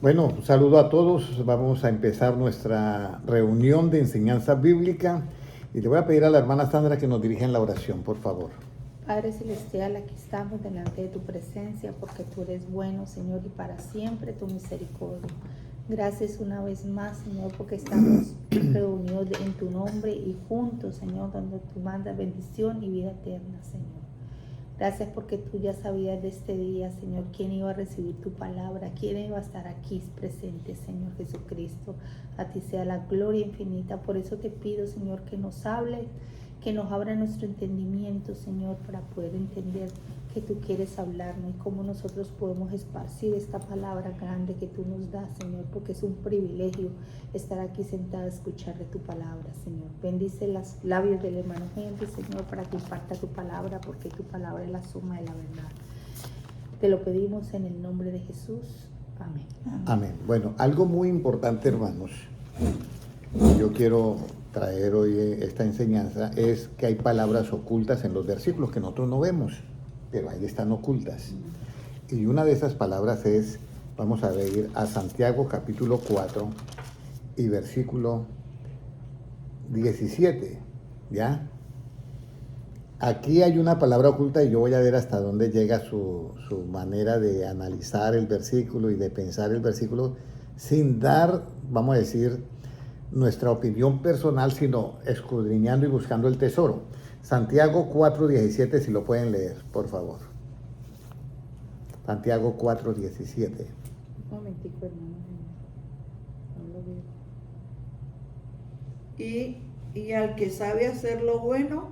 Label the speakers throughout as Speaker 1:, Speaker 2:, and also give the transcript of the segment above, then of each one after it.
Speaker 1: Bueno, un saludo a todos. Vamos a empezar nuestra reunión de enseñanza bíblica y le voy a pedir a la hermana Sandra que nos dirija en la oración, por favor.
Speaker 2: Padre Celestial, aquí estamos delante de tu presencia porque tú eres bueno, Señor, y para siempre tu misericordia. Gracias una vez más, Señor, porque estamos reunidos en tu nombre y juntos, Señor, donde tú mandas bendición y vida eterna, Señor. Gracias porque tú ya sabías de este día, Señor, quién iba a recibir tu palabra, quién iba a estar aquí presente, Señor Jesucristo. A ti sea la gloria infinita. Por eso te pido, Señor, que nos hable, que nos abra nuestro entendimiento, Señor, para poder entender que tú quieres hablarnos y cómo nosotros podemos esparcir esta palabra grande que tú nos das, Señor, porque es un privilegio estar aquí sentada a escuchar de tu palabra, Señor. Bendice los labios del hermano Henry, Señor, para que imparta tu palabra, porque tu palabra es la suma de la verdad. Te lo pedimos en el nombre de Jesús. Amén.
Speaker 1: Amén. Bueno, algo muy importante, hermanos, yo quiero traer hoy esta enseñanza, es que hay palabras ocultas en los versículos que nosotros no vemos, pero ahí están ocultas. Y una de esas palabras es, vamos a ir a Santiago capítulo 4 y versículo 17, ¿ya? Aquí hay una palabra oculta y yo voy a ver hasta dónde llega su manera de analizar el versículo y de pensar el versículo sin dar, vamos a decir, nuestra opinión personal, sino escudriñando y buscando el tesoro. Santiago 4:17, si lo pueden leer, por favor. Santiago 4:17.
Speaker 2: Un momentico, hermano. No lo veo.
Speaker 3: Y al que sabe hacer lo bueno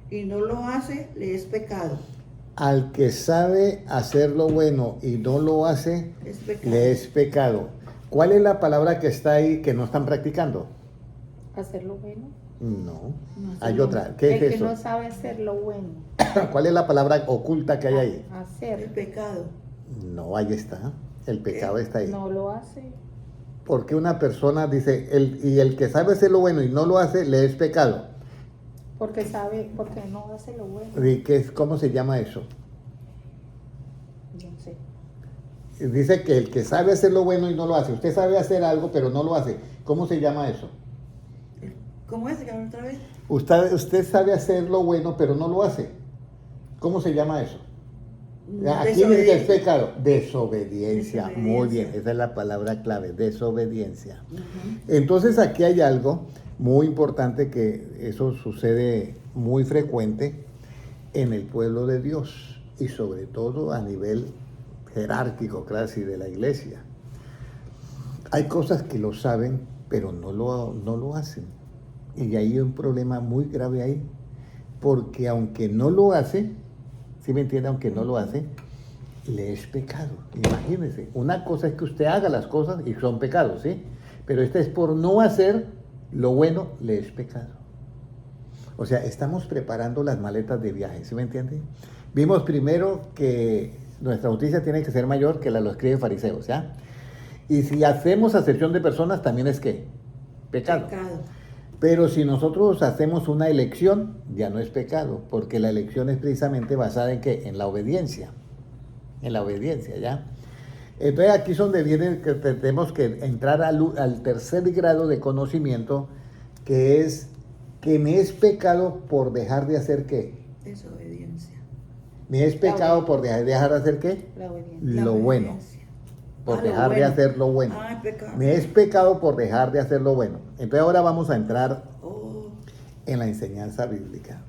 Speaker 3: y no lo hace, le es pecado.
Speaker 1: Al que sabe hacer lo bueno y no lo hace,
Speaker 3: Es pecado.
Speaker 1: le es pecado. ¿Cuál es la palabra que está ahí que no están practicando?
Speaker 2: ¿Hacer lo bueno?
Speaker 1: No.
Speaker 2: No,
Speaker 1: Hay
Speaker 2: hacer
Speaker 1: otra.
Speaker 2: lo-
Speaker 1: ¿Qué
Speaker 2: el
Speaker 1: es
Speaker 2: que
Speaker 1: eso?
Speaker 2: no sabe hacer lo bueno.
Speaker 1: ¿Cuál es la palabra oculta que hay ahí?
Speaker 3: El
Speaker 2: Hacer.
Speaker 3: pecado.
Speaker 1: No, ahí está. El pecado está ahí.
Speaker 2: No lo hace.
Speaker 1: Porque una persona dice, y el que sabe hacer lo bueno y no lo hace, le es pecado.
Speaker 2: Porque no hace lo bueno.
Speaker 1: ¿Y cómo se llama eso?
Speaker 2: No sé.
Speaker 1: Dice que el que sabe hacer lo bueno y no lo hace. Usted sabe hacer algo, pero no lo hace. ¿Cómo se llama eso?
Speaker 3: ¿Cómo es? ¿Que otra vez?
Speaker 1: Usted sabe hacer lo bueno, pero no lo hace. ¿Cómo se llama eso? Aquí dice que es pecado. Desobediencia. Muy bien, esa es la palabra clave, desobediencia. Entonces aquí hay algo muy importante, que eso sucede muy frecuente en el pueblo de Dios y sobre todo a nivel jerárquico, casi de la iglesia. Hay cosas que lo saben, pero no lo hacen. Y hay un problema muy grave ahí, porque aunque no lo hace, ¿sí me entiende? Aunque no lo hace, le es pecado. Imagínese, una cosa es que usted haga las cosas y son pecados, ¿sí? Pero esta es por no hacer lo bueno, le es pecado. O sea, estamos preparando las maletas de viaje, ¿sí me entiende? Vimos primero que nuestra justicia tiene que ser mayor que la de los escribas y fariseos, ¿ya? Y si hacemos acepción de personas, también es ¿qué? Pecado. Pero si nosotros hacemos una elección, ya no es pecado, porque la elección es precisamente basada en ¿qué? En la obediencia. En la obediencia, ¿ya? Entonces aquí es donde viene que tenemos que entrar al tercer grado de conocimiento, que es que me es pecado por dejar de hacer ¿qué?
Speaker 3: Desobediencia.
Speaker 1: Me es pecado por dejar de hacer ¿qué?
Speaker 2: La obediencia.
Speaker 1: Lo bueno. Por
Speaker 3: lo
Speaker 1: dejar de
Speaker 3: bueno.
Speaker 1: hacer lo bueno.
Speaker 3: Ah, es pecado.
Speaker 1: Me es pecado por dejar de hacer lo bueno. Entonces ahora vamos a entrar
Speaker 3: Oh,
Speaker 1: en la enseñanza bíblica.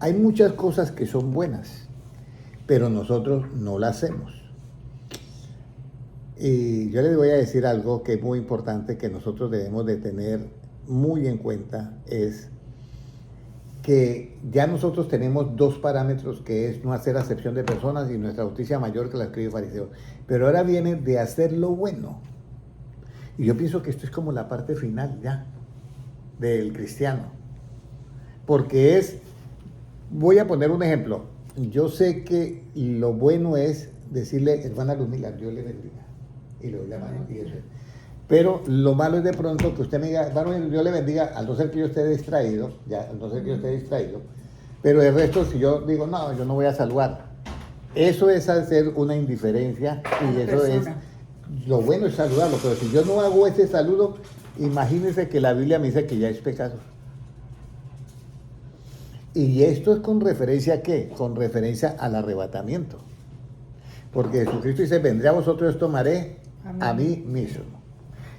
Speaker 1: Hay muchas cosas que son buenas, pero nosotros no las hacemos. Y yo les voy a decir algo que es muy importante, que nosotros debemos de tener muy en cuenta, es que ya nosotros tenemos dos parámetros, que es no hacer acepción de personas y nuestra justicia mayor que la escribe fariseo. Pero ahora viene de hacer lo bueno. Y yo pienso que esto es como la parte final ya del cristiano. Porque voy a poner un ejemplo. Yo sé que lo bueno es decirle, hermana Ludmila, Dios le bendiga. Y le doy la mano y eso. Pero lo malo es de pronto que usted me diga, hermano, Dios le bendiga, al no ser que yo esté distraído, pero el resto, si yo digo, no, yo no voy a saludar, Eso es hacer una indiferencia y eso es, lo bueno es saludarlo, pero si yo no hago ese saludo, imagínense que la Biblia me dice que ya es pecado. Y esto es con referencia a ¿qué? Con referencia al arrebatamiento. Porque Jesucristo dice, vendré a vosotros y os tomaré a mí mismo.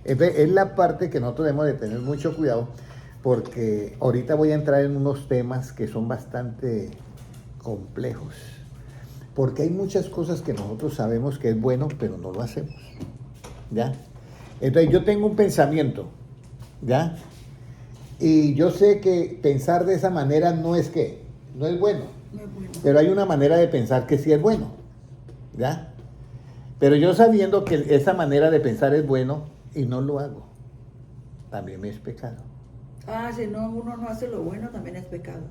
Speaker 1: Entonces, es la parte que nosotros debemos de tener mucho cuidado, porque ahorita voy a entrar en unos temas que son bastante complejos. Porque hay muchas cosas que nosotros sabemos que es bueno, pero no lo hacemos. ¿Ya? Entonces, yo tengo un pensamiento, ¿ya? Y yo sé que pensar de esa manera no es que, no es bueno.
Speaker 3: No es bueno.
Speaker 1: Pero hay una manera de pensar que sí es bueno, ¿ya? Pero yo sabiendo que esa manera de pensar es bueno y no lo hago, también me es pecado.
Speaker 3: Ah, si no, uno no hace lo bueno, también es pecado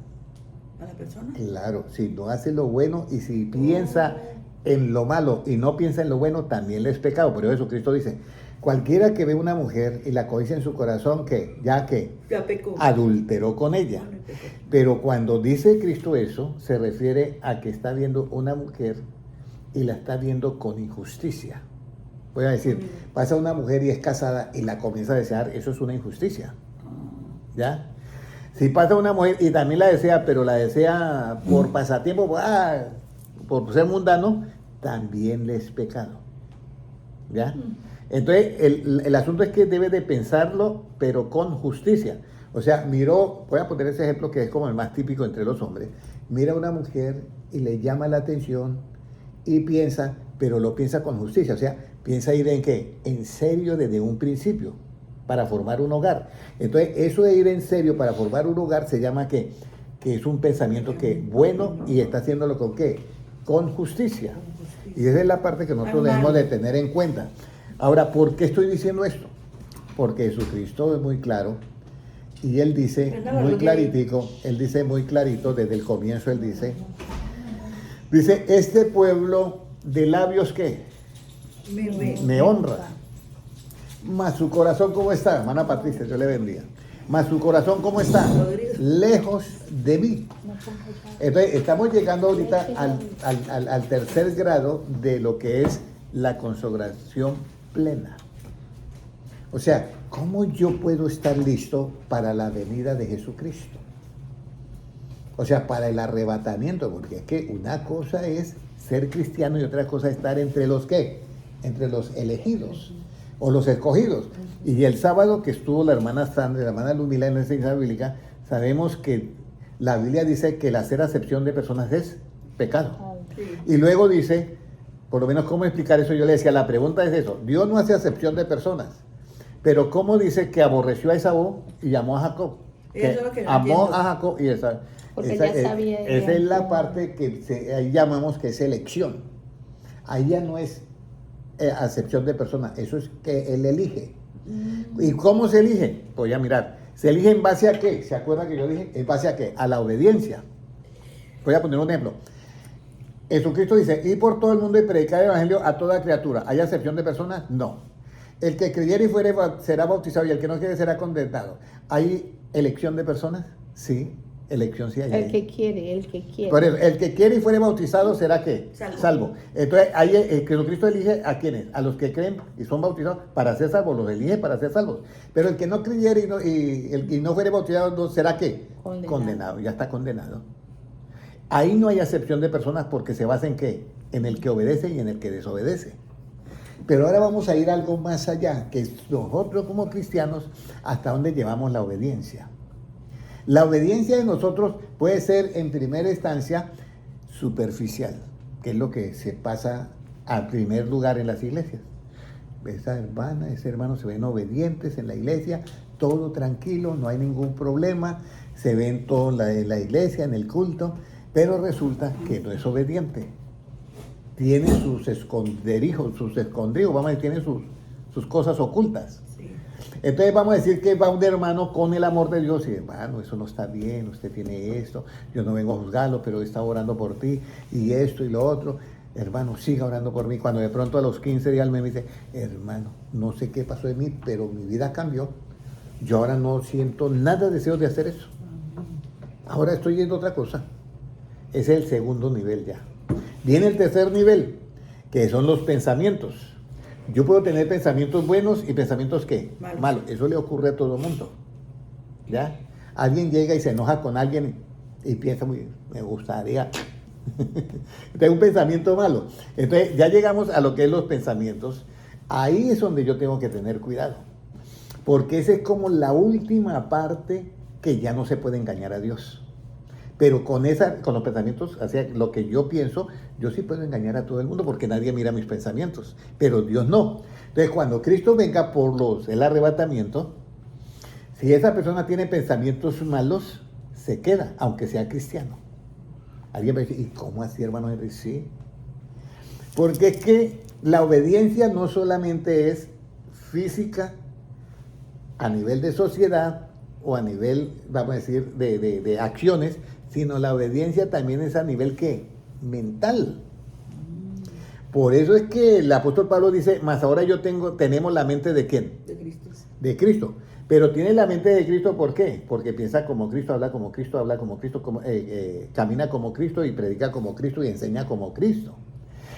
Speaker 3: a la persona.
Speaker 1: Claro, si no hace lo bueno y si piensa en lo malo y no piensa en lo bueno, también le es pecado. Por eso Jesucristo dice, cualquiera que ve una mujer y la codicia en su corazón, que ya
Speaker 3: pecó.
Speaker 1: Adulteró con ella.
Speaker 3: Bueno, pecó.
Speaker 1: Pero cuando dice Cristo eso, se refiere a que está viendo una mujer y la está viendo con injusticia. Voy a decir, pasa una mujer y es casada y la comienza a desear, eso es una injusticia. ¿Ya? Si pasa una mujer y también la desea, pero la desea por pasatiempo, por ser mundano, también le es pecado. ¿Ya? Entonces, el asunto es que debe de pensarlo, pero con justicia. O sea, voy a poner ese ejemplo que es como el más típico entre los hombres. Mira a una mujer y le llama la atención y piensa, pero lo piensa con justicia. O sea, piensa ir en qué, en serio desde un principio, para formar un hogar. Entonces, eso de ir en serio para formar un hogar se llama que es un pensamiento que bueno y está haciéndolo con qué, con justicia. Y esa es la parte que nosotros debemos de tener en cuenta. Ahora, ¿por qué estoy diciendo esto? Porque Jesucristo es muy claro y Él dice muy claritico, Él dice muy clarito, desde el comienzo Él dice, este pueblo de labios ¿qué? Me honra. Mas su corazón, ¿cómo está? Hermana Patricia, yo le bendiga. Mas su corazón, ¿cómo está? Lejos de mí. Entonces, estamos llegando ahorita al tercer grado de lo que es la consagración plena. O sea, ¿cómo yo puedo estar listo para la venida de Jesucristo? O sea, para el arrebatamiento, porque es que una cosa es ser cristiano y otra cosa es estar entre los ¿qué? Entre los elegidos o los escogidos. Y el sábado que estuvo la hermana Sandra, la hermana Lumila en la enseñanza bíblica, sabemos que la Biblia dice que el hacer acepción de personas es pecado.
Speaker 3: Sí.
Speaker 1: Y luego dice, por lo menos cómo explicar eso, yo le decía, la pregunta es eso, Dios no hace acepción de personas, pero ¿cómo dice que aborreció a Esaú y amó a Jacob? Que amó a Jacob y esa es la parte que ahí llamamos que es elección. Ahí ya no es acepción de personas, eso es que Él elige. ¿Y cómo se elige? Voy a mirar. ¿Se elige en base a qué? ¿Se acuerda que yo dije? ¿En base a qué? A la obediencia. Voy a poner un ejemplo. Jesucristo dice, ir por todo el mundo y predicar el evangelio a toda criatura. ¿Hay acepción de personas? No. El que creyere y fuere será bautizado y el que no quiere será condenado. ¿Hay elección de personas? Sí, elección sí hay.
Speaker 2: El que quiere.
Speaker 1: Por eso, el que quiere y fuere bautizado será ¿qué? Salvo. Entonces, ahí Jesucristo elige a quienes, a los que creen y son bautizados para ser salvos, los elige para ser salvos. Pero el que no creyere y no fuere bautizado no será ¿qué? Condenado, ya está condenado. Ahí no hay acepción de personas porque se basa en ¿qué? En el que obedece y en el que desobedece. Pero ahora vamos a ir algo más allá, que nosotros como cristianos, ¿hasta dónde llevamos la obediencia? La obediencia de nosotros puede ser en primera instancia superficial, que es lo que se pasa al primer lugar en las iglesias. Esa hermana, ese hermano se ven obedientes en la iglesia, todo tranquilo, no hay ningún problema, se ven todos en la iglesia, en el culto, pero resulta que no es obediente. Tiene sus esconderijos, vamos a decir, tiene sus cosas ocultas.
Speaker 3: Sí.
Speaker 1: Entonces vamos a decir que va un hermano con el amor de Dios y hermano, eso no está bien, usted tiene esto, yo no vengo a juzgarlo, pero he estado orando por ti y esto y lo otro. Hermano, siga orando por mí. Cuando de pronto a los 15 días me dice, hermano, no sé qué pasó de mí, pero mi vida cambió. Yo ahora no siento nada deseo de hacer eso. Ahora estoy yendo a otra cosa. Ese es el segundo nivel ya. Viene el tercer nivel, que son los pensamientos. Yo puedo tener pensamientos buenos y pensamientos ¿qué? Malos. Eso le ocurre a todo el mundo. ¿Ya? Alguien llega y se enoja con alguien y piensa, me gustaría. Tengo un pensamiento malo. Entonces ya llegamos a lo que es los pensamientos. Ahí es donde yo tengo que tener cuidado. Porque esa es como la última parte que ya no se puede engañar a Dios. Pero con los pensamientos, hacia lo que yo pienso, yo sí puedo engañar a todo el mundo porque nadie mira mis pensamientos, pero Dios no. Entonces, cuando Cristo venga por el arrebatamiento, si esa persona tiene pensamientos malos, se queda, aunque sea cristiano. Alguien va a decir, ¿y cómo así, hermano Henry? Sí. Porque es que la obediencia no solamente es física a nivel de sociedad o a nivel, vamos a decir, de acciones, sino la obediencia también es a nivel ¿qué? Mental. Por eso es que el apóstol Pablo dice, mas ahora tenemos la mente ¿de quién?
Speaker 3: De Cristo.
Speaker 1: De Cristo. Pero tiene la mente de Cristo, ¿por qué? Porque piensa como Cristo, habla como Cristo, camina como Cristo y predica como Cristo y enseña como Cristo.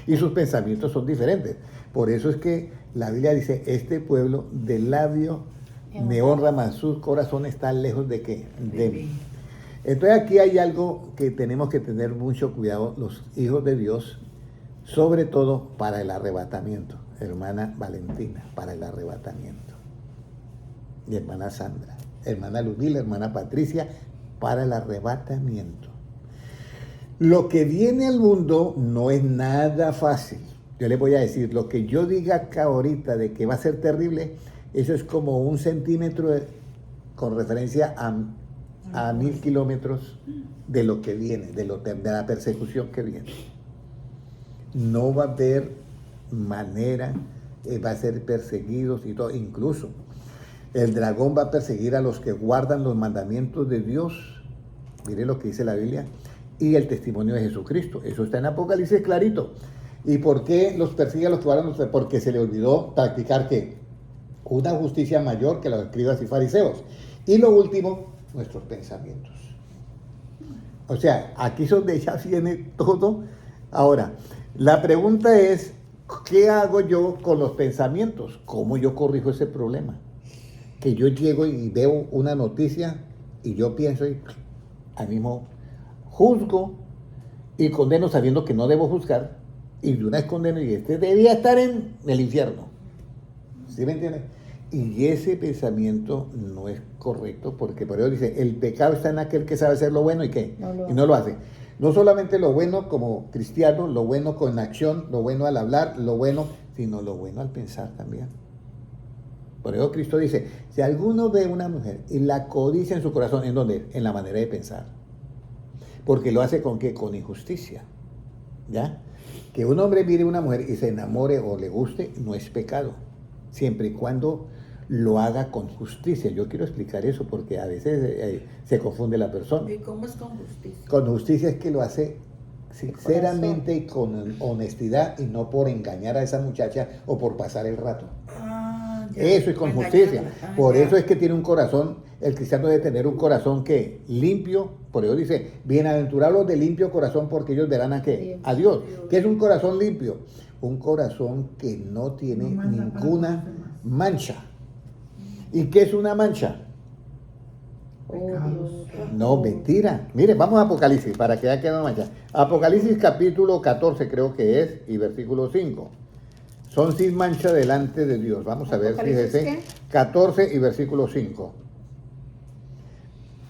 Speaker 1: Y sus pensamientos son diferentes. Por eso es que la Biblia dice, este pueblo de labio me honra, mas su corazón está lejos de ¿qué? De mí. Entonces aquí hay algo que tenemos que tener mucho cuidado los hijos de Dios, sobre todo para el arrebatamiento. Hermana Valentina, para el arrebatamiento. Y hermana Sandra, hermana Ludmila, hermana Patricia, para el arrebatamiento. Lo que viene al mundo no es nada fácil. Yo les voy a decir, lo que yo diga acá ahorita de que va a ser terrible, eso es como 1 centímetro con referencia a 1000 kilómetros de lo que viene, de la persecución que viene. No va a haber manera, va a ser perseguidos y todo. Incluso el dragón va a perseguir a los que guardan los mandamientos de Dios. Mire lo que dice la Biblia. Y el testimonio de Jesucristo. Eso está en Apocalipsis clarito. ¿Y por qué los persigue a los que guardan? Porque se le olvidó practicar ¿qué? Una justicia mayor que los escribas y fariseos. Y lo último, nuestros pensamientos. O sea, aquí es donde ya viene todo. Ahora, la pregunta es, ¿qué hago yo con los pensamientos? ¿Cómo yo corrijo ese problema? Que yo llego y veo una noticia y yo pienso y al mismo juzgo y condeno sabiendo que no debo juzgar y de una vez condeno y debía estar en el infierno. ¿Sí me entiendes? Y ese pensamiento no es correcto porque por eso dice, el pecado está en aquel que sabe hacer lo bueno y ¿qué? No lo hace. No solamente lo bueno como cristiano, lo bueno con acción, lo bueno al hablar, lo bueno, sino lo bueno al pensar también. Por eso Cristo dice, si alguno ve a una mujer y la codicia en su corazón, ¿en dónde? En la manera de pensar. Porque lo hace ¿con qué? Con injusticia. ¿Ya? Que un hombre mire a una mujer y se enamore o le guste, no es pecado. Siempre y cuando lo haga con justicia. Yo quiero explicar eso porque a veces se confunde la persona.
Speaker 3: ¿Y cómo es con justicia?
Speaker 1: Con justicia es que lo hace sinceramente y con honestidad y no por engañar a esa muchacha o por pasar el rato. Eso es con justicia. Por eso es que tiene un corazón, el cristiano debe tener un corazón que limpio, por eso dice, bienaventurados de limpio corazón porque ellos verán a qué, a Dios. ¿Qué es un corazón limpio? Un corazón que no tiene ninguna mancha. ¿Y qué es una mancha? No, mentira. Mire, vamos a Apocalipsis para que ya quede una mancha. Apocalipsis capítulo 14 creo que es y versículo 5. Son sin mancha delante de Dios. Vamos a ver, fíjese. 14 y versículo 5.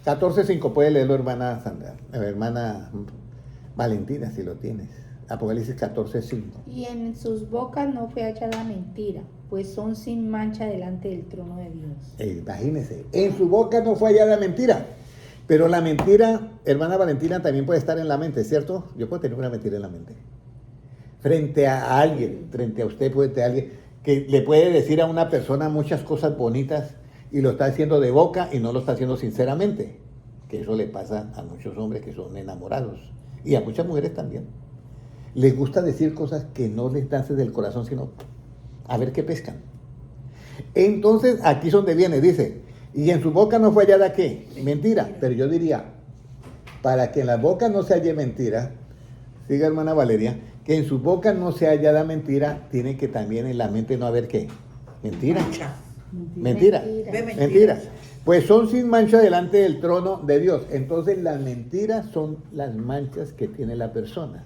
Speaker 1: 14:5, puede leerlo hermana Sandra, hermana Valentina si lo tienes. Apocalipsis 14:5.
Speaker 2: Y en sus bocas no fue hallada mentira, pues son sin mancha delante del trono de Dios.
Speaker 1: Imagínese, en su boca no fue hallada mentira. Pero la mentira, hermana Valentina, también puede estar en la mente, ¿cierto? Yo puedo tener una mentira en la mente. Frente a alguien, frente a usted puede tener alguien que le puede decir a una persona muchas cosas bonitas y lo está haciendo de boca y no lo está haciendo sinceramente. Que eso le pasa a muchos hombres que son enamorados y a muchas mujeres también. Les gusta decir cosas que no les nacen del corazón, sino a ver qué pescan. Entonces, aquí es donde viene, dice, y en su boca no fue hallada ¿qué? Mentira. Pero yo diría, para que en la boca no se halle mentira, siga hermana Valeria, que en su boca no se hallada mentira, tiene que también en la mente no haber qué. Mentira.
Speaker 3: Mancha.
Speaker 1: Mentira.
Speaker 3: Ve mentiras.
Speaker 1: Mentira. Pues son sin mancha delante del trono de Dios. Entonces las mentiras son las manchas que tiene la persona.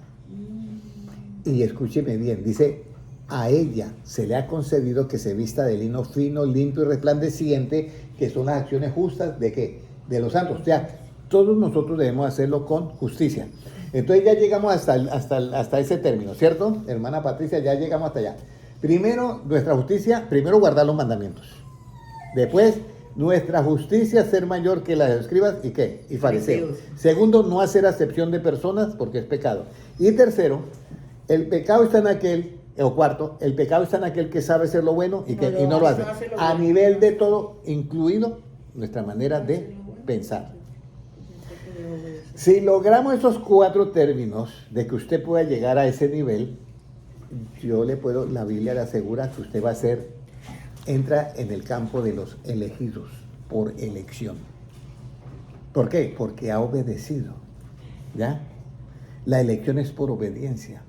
Speaker 1: Y escúcheme bien, dice, a ella se le ha concedido que se vista de lino fino, limpio y resplandeciente, que son las acciones justas de ¿qué? De los santos. O sea, todos nosotros debemos hacerlo con justicia. Entonces ya llegamos hasta ese término, ¿cierto? Hermana Patricia, ya llegamos hasta allá. Primero, nuestra justicia, primero guardar los mandamientos. Después, nuestra justicia ser mayor que la de los escribas y ¿qué? Y fariseos. Segundo, no hacer acepción de personas porque es pecado. Y tercero, el pecado está en aquel, o cuarto, el pecado está en aquel que sabe hacer lo bueno y no lo hace. A nivel de todo, incluido nuestra manera de pensar. Si logramos esos 4 términos de que usted pueda llegar a ese nivel, la Biblia le asegura que usted va a entra en el campo de los elegidos por elección. ¿Por qué? Porque ha obedecido, ¿ya? La elección es por obediencia.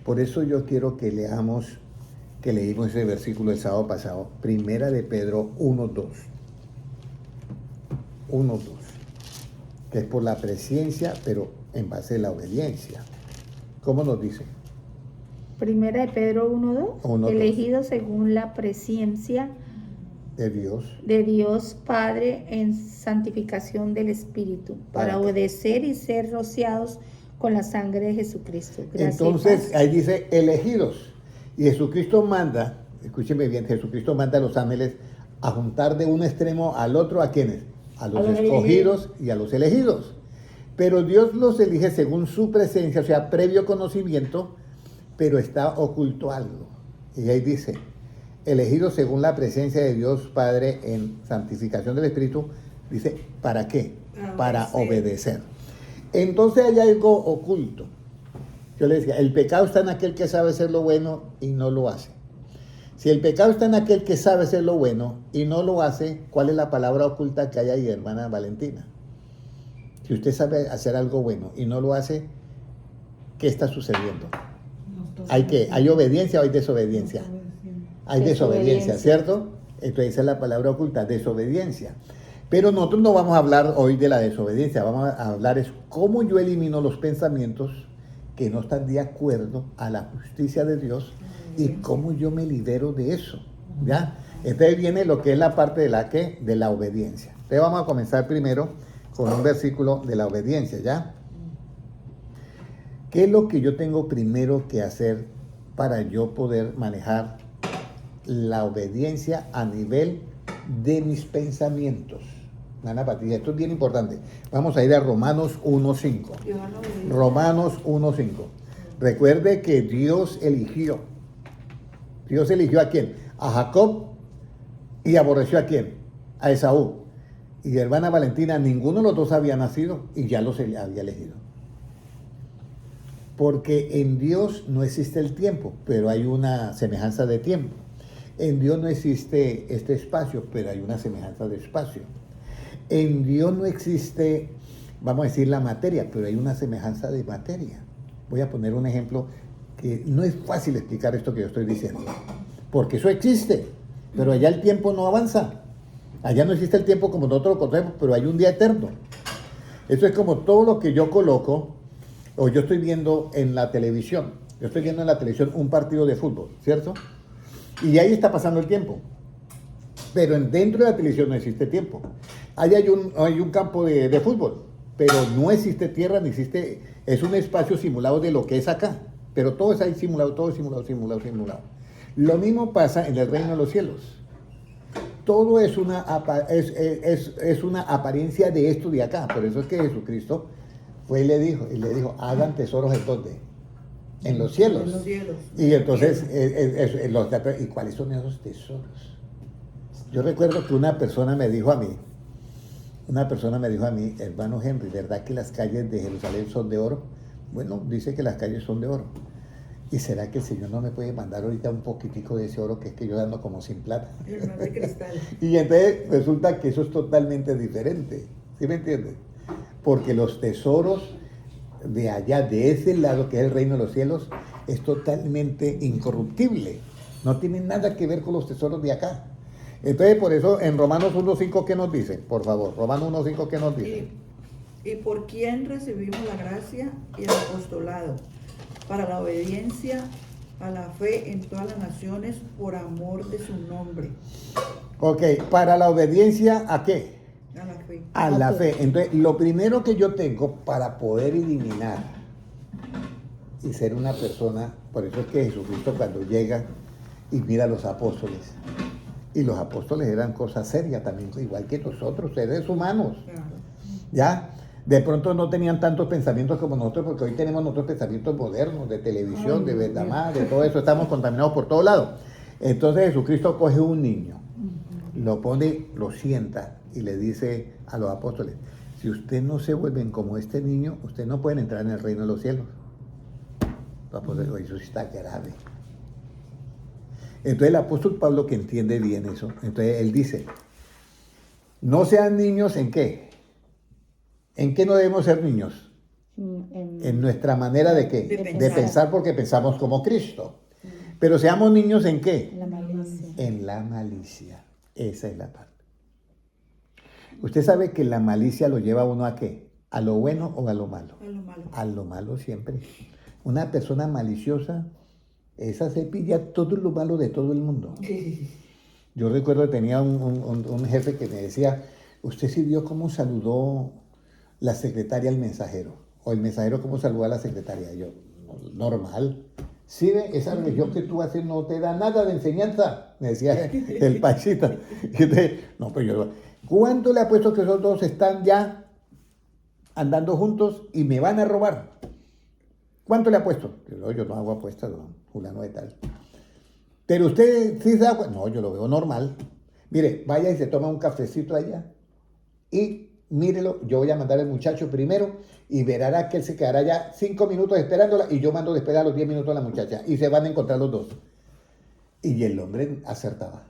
Speaker 1: Por eso yo quiero que leímos ese versículo el sábado pasado, Primera de Pedro 1:2. 1:2. Que es por la presencia, pero en base a la obediencia. ¿Cómo nos dice?
Speaker 2: Primera de Pedro 1:2. Elegido según la presencia
Speaker 1: de
Speaker 2: Dios Padre en santificación del Espíritu, para obedecer y ser rociados con la sangre de Jesucristo. Gracias.
Speaker 1: Entonces, ahí dice elegidos. Y Jesucristo manda, escúcheme bien, Jesucristo manda a los ángeles a juntar de un extremo al otro, ¿a quiénes? A los escogidos y a los elegidos. Pero Dios los elige según su presencia, o sea, previo conocimiento, pero está oculto algo. Y ahí dice, elegidos según la presencia de Dios Padre en santificación del Espíritu, dice, ¿para qué? Para obedecer. Entonces hay algo oculto. Yo le decía, el pecado está en aquel que sabe hacer lo bueno y no lo hace. Si el pecado está en aquel que sabe hacer lo bueno y no lo hace, ¿cuál es la palabra oculta que hay ahí, hermana Valentina? Si usted sabe hacer algo bueno y no lo hace, ¿qué está sucediendo? ¿Hay obediencia o hay desobediencia? Hay desobediencia, ¿cierto? Entonces esa es la palabra oculta, desobediencia. Pero nosotros no vamos a hablar hoy de la desobediencia, vamos a hablar es cómo yo elimino los pensamientos que no están de acuerdo a la justicia de Dios y cómo yo me libero de eso, ¿ya? Entonces viene lo que es la parte de la obediencia. Entonces vamos a comenzar primero con un versículo de la obediencia, ¿ya? ¿Qué es lo que yo tengo primero que hacer para yo poder manejar la obediencia a nivel de mis pensamientos? Ana Patricia, esto es bien importante. Vamos a ir a Romanos 1:5. Romanos 1:5. Recuerde que Dios eligió. ¿Dios eligió a quién? A Jacob y aborreció a quién? A Esaú. Y hermana Valentina, ninguno de los dos había nacido y ya los había elegido. Porque en Dios no existe el tiempo, pero hay una semejanza de tiempo. En Dios no existe este espacio, pero hay una semejanza de espacio. En Dios no existe, vamos a decir, la materia, pero hay una semejanza de materia. Voy a poner un ejemplo que no es fácil explicar esto que yo estoy diciendo, porque eso existe, pero allá el tiempo no avanza. Allá no existe el tiempo como nosotros lo conocemos, pero hay un día eterno. Eso es como todo lo que yo coloco, o yo estoy viendo en la televisión. Yo estoy viendo en la televisión un partido de fútbol, ¿cierto? Y ahí está pasando el tiempo. Pero dentro de la televisión no existe tiempo. Ahí hay un campo de fútbol, pero no existe tierra, ni existe, es un espacio simulado de lo que es acá. Pero todo es ahí simulado, todo es simulado. Lo mismo pasa en el reino de los cielos. Todo es una apariencia de esto de acá. Por eso es que Jesucristo fue y le dijo, hagan tesoros en ¿dónde? En los cielos.
Speaker 3: En los cielos.
Speaker 1: Y entonces, ¿y cuáles son esos tesoros? Yo recuerdo que una persona me dijo a mí, hermano Henry, ¿verdad que las calles de Jerusalén son de oro? Bueno, dice que las calles son de oro. ¿Y será que el Señor no me puede mandar ahorita un poquitico de ese oro que es que yo ando como sin plata?
Speaker 3: El mar de cristal.
Speaker 1: Y entonces resulta que eso es totalmente diferente. ¿Sí me entiendes? Porque los tesoros de allá, de ese lado que es el reino de los cielos, es totalmente incorruptible. No tiene nada que ver con los tesoros de acá. Entonces, por eso, en Romanos 1.5, ¿qué nos dice? Por favor, Romanos 1.5, ¿qué nos dice?
Speaker 3: Y por quién recibimos la gracia y el apostolado, para la obediencia a la fe en todas las naciones, por amor de su nombre.
Speaker 1: Ok, para la obediencia, ¿a qué?
Speaker 3: A la fe.
Speaker 1: A la fe. Entonces, lo primero que yo tengo para poder eliminar y ser una persona, por eso es que Jesucristo cuando llega y mira a los apóstoles, y los apóstoles eran cosas serias también, igual que nosotros, seres humanos,
Speaker 3: Claro.
Speaker 1: ¿ya? De pronto no tenían tantos pensamientos como nosotros, porque hoy tenemos nuestros pensamientos modernos, de televisión, de verdad, de todo eso, estamos contaminados por todos lados. Entonces Jesucristo coge un niño, lo pone, lo sienta y le dice a los apóstoles, si ustedes no se vuelven como este niño, ustedes no pueden entrar en el reino de los cielos. Los apóstoles, "Oye, eso sí está grave". Entonces el apóstol Pablo, que entiende bien eso, entonces él dice, no sean niños ¿en qué? ¿En qué no debemos ser niños? En nuestra manera de qué?
Speaker 3: De
Speaker 1: pensar, porque pensamos como Cristo. Pero seamos niños ¿en qué?
Speaker 2: La malicia.
Speaker 1: En la malicia. Esa es la parte. Usted sabe que la malicia lo lleva a uno ¿a qué? ¿A lo bueno o a lo malo?
Speaker 3: A lo malo.
Speaker 1: A lo malo siempre. Una persona maliciosa, esa se pilla todo lo malo de todo el mundo. Yo recuerdo que tenía un jefe que me decía, ¿usted sí vio cómo saludó la secretaria al mensajero? O el mensajero cómo saludó a la secretaria. Yo, normal. Sí, esa religión que tú haces no te da nada de enseñanza, me decía el Pachita. Y entonces, no, pues yo, ¿cuánto le apuesto que esos dos están ya andando juntos y me van a robar? ¿Cuánto le apuesto? Yo no hago apuestas, don fulano de tal. Pero usted sí se da cuenta. No, yo lo veo normal. Mire, vaya y se toma un cafecito allá y mírelo, yo voy a mandar al muchacho primero y verá que él se quedará ya 5 minutos esperándola y yo mando de esperar los 10 minutos a la muchacha y se van a encontrar los dos. Y el hombre acertaba.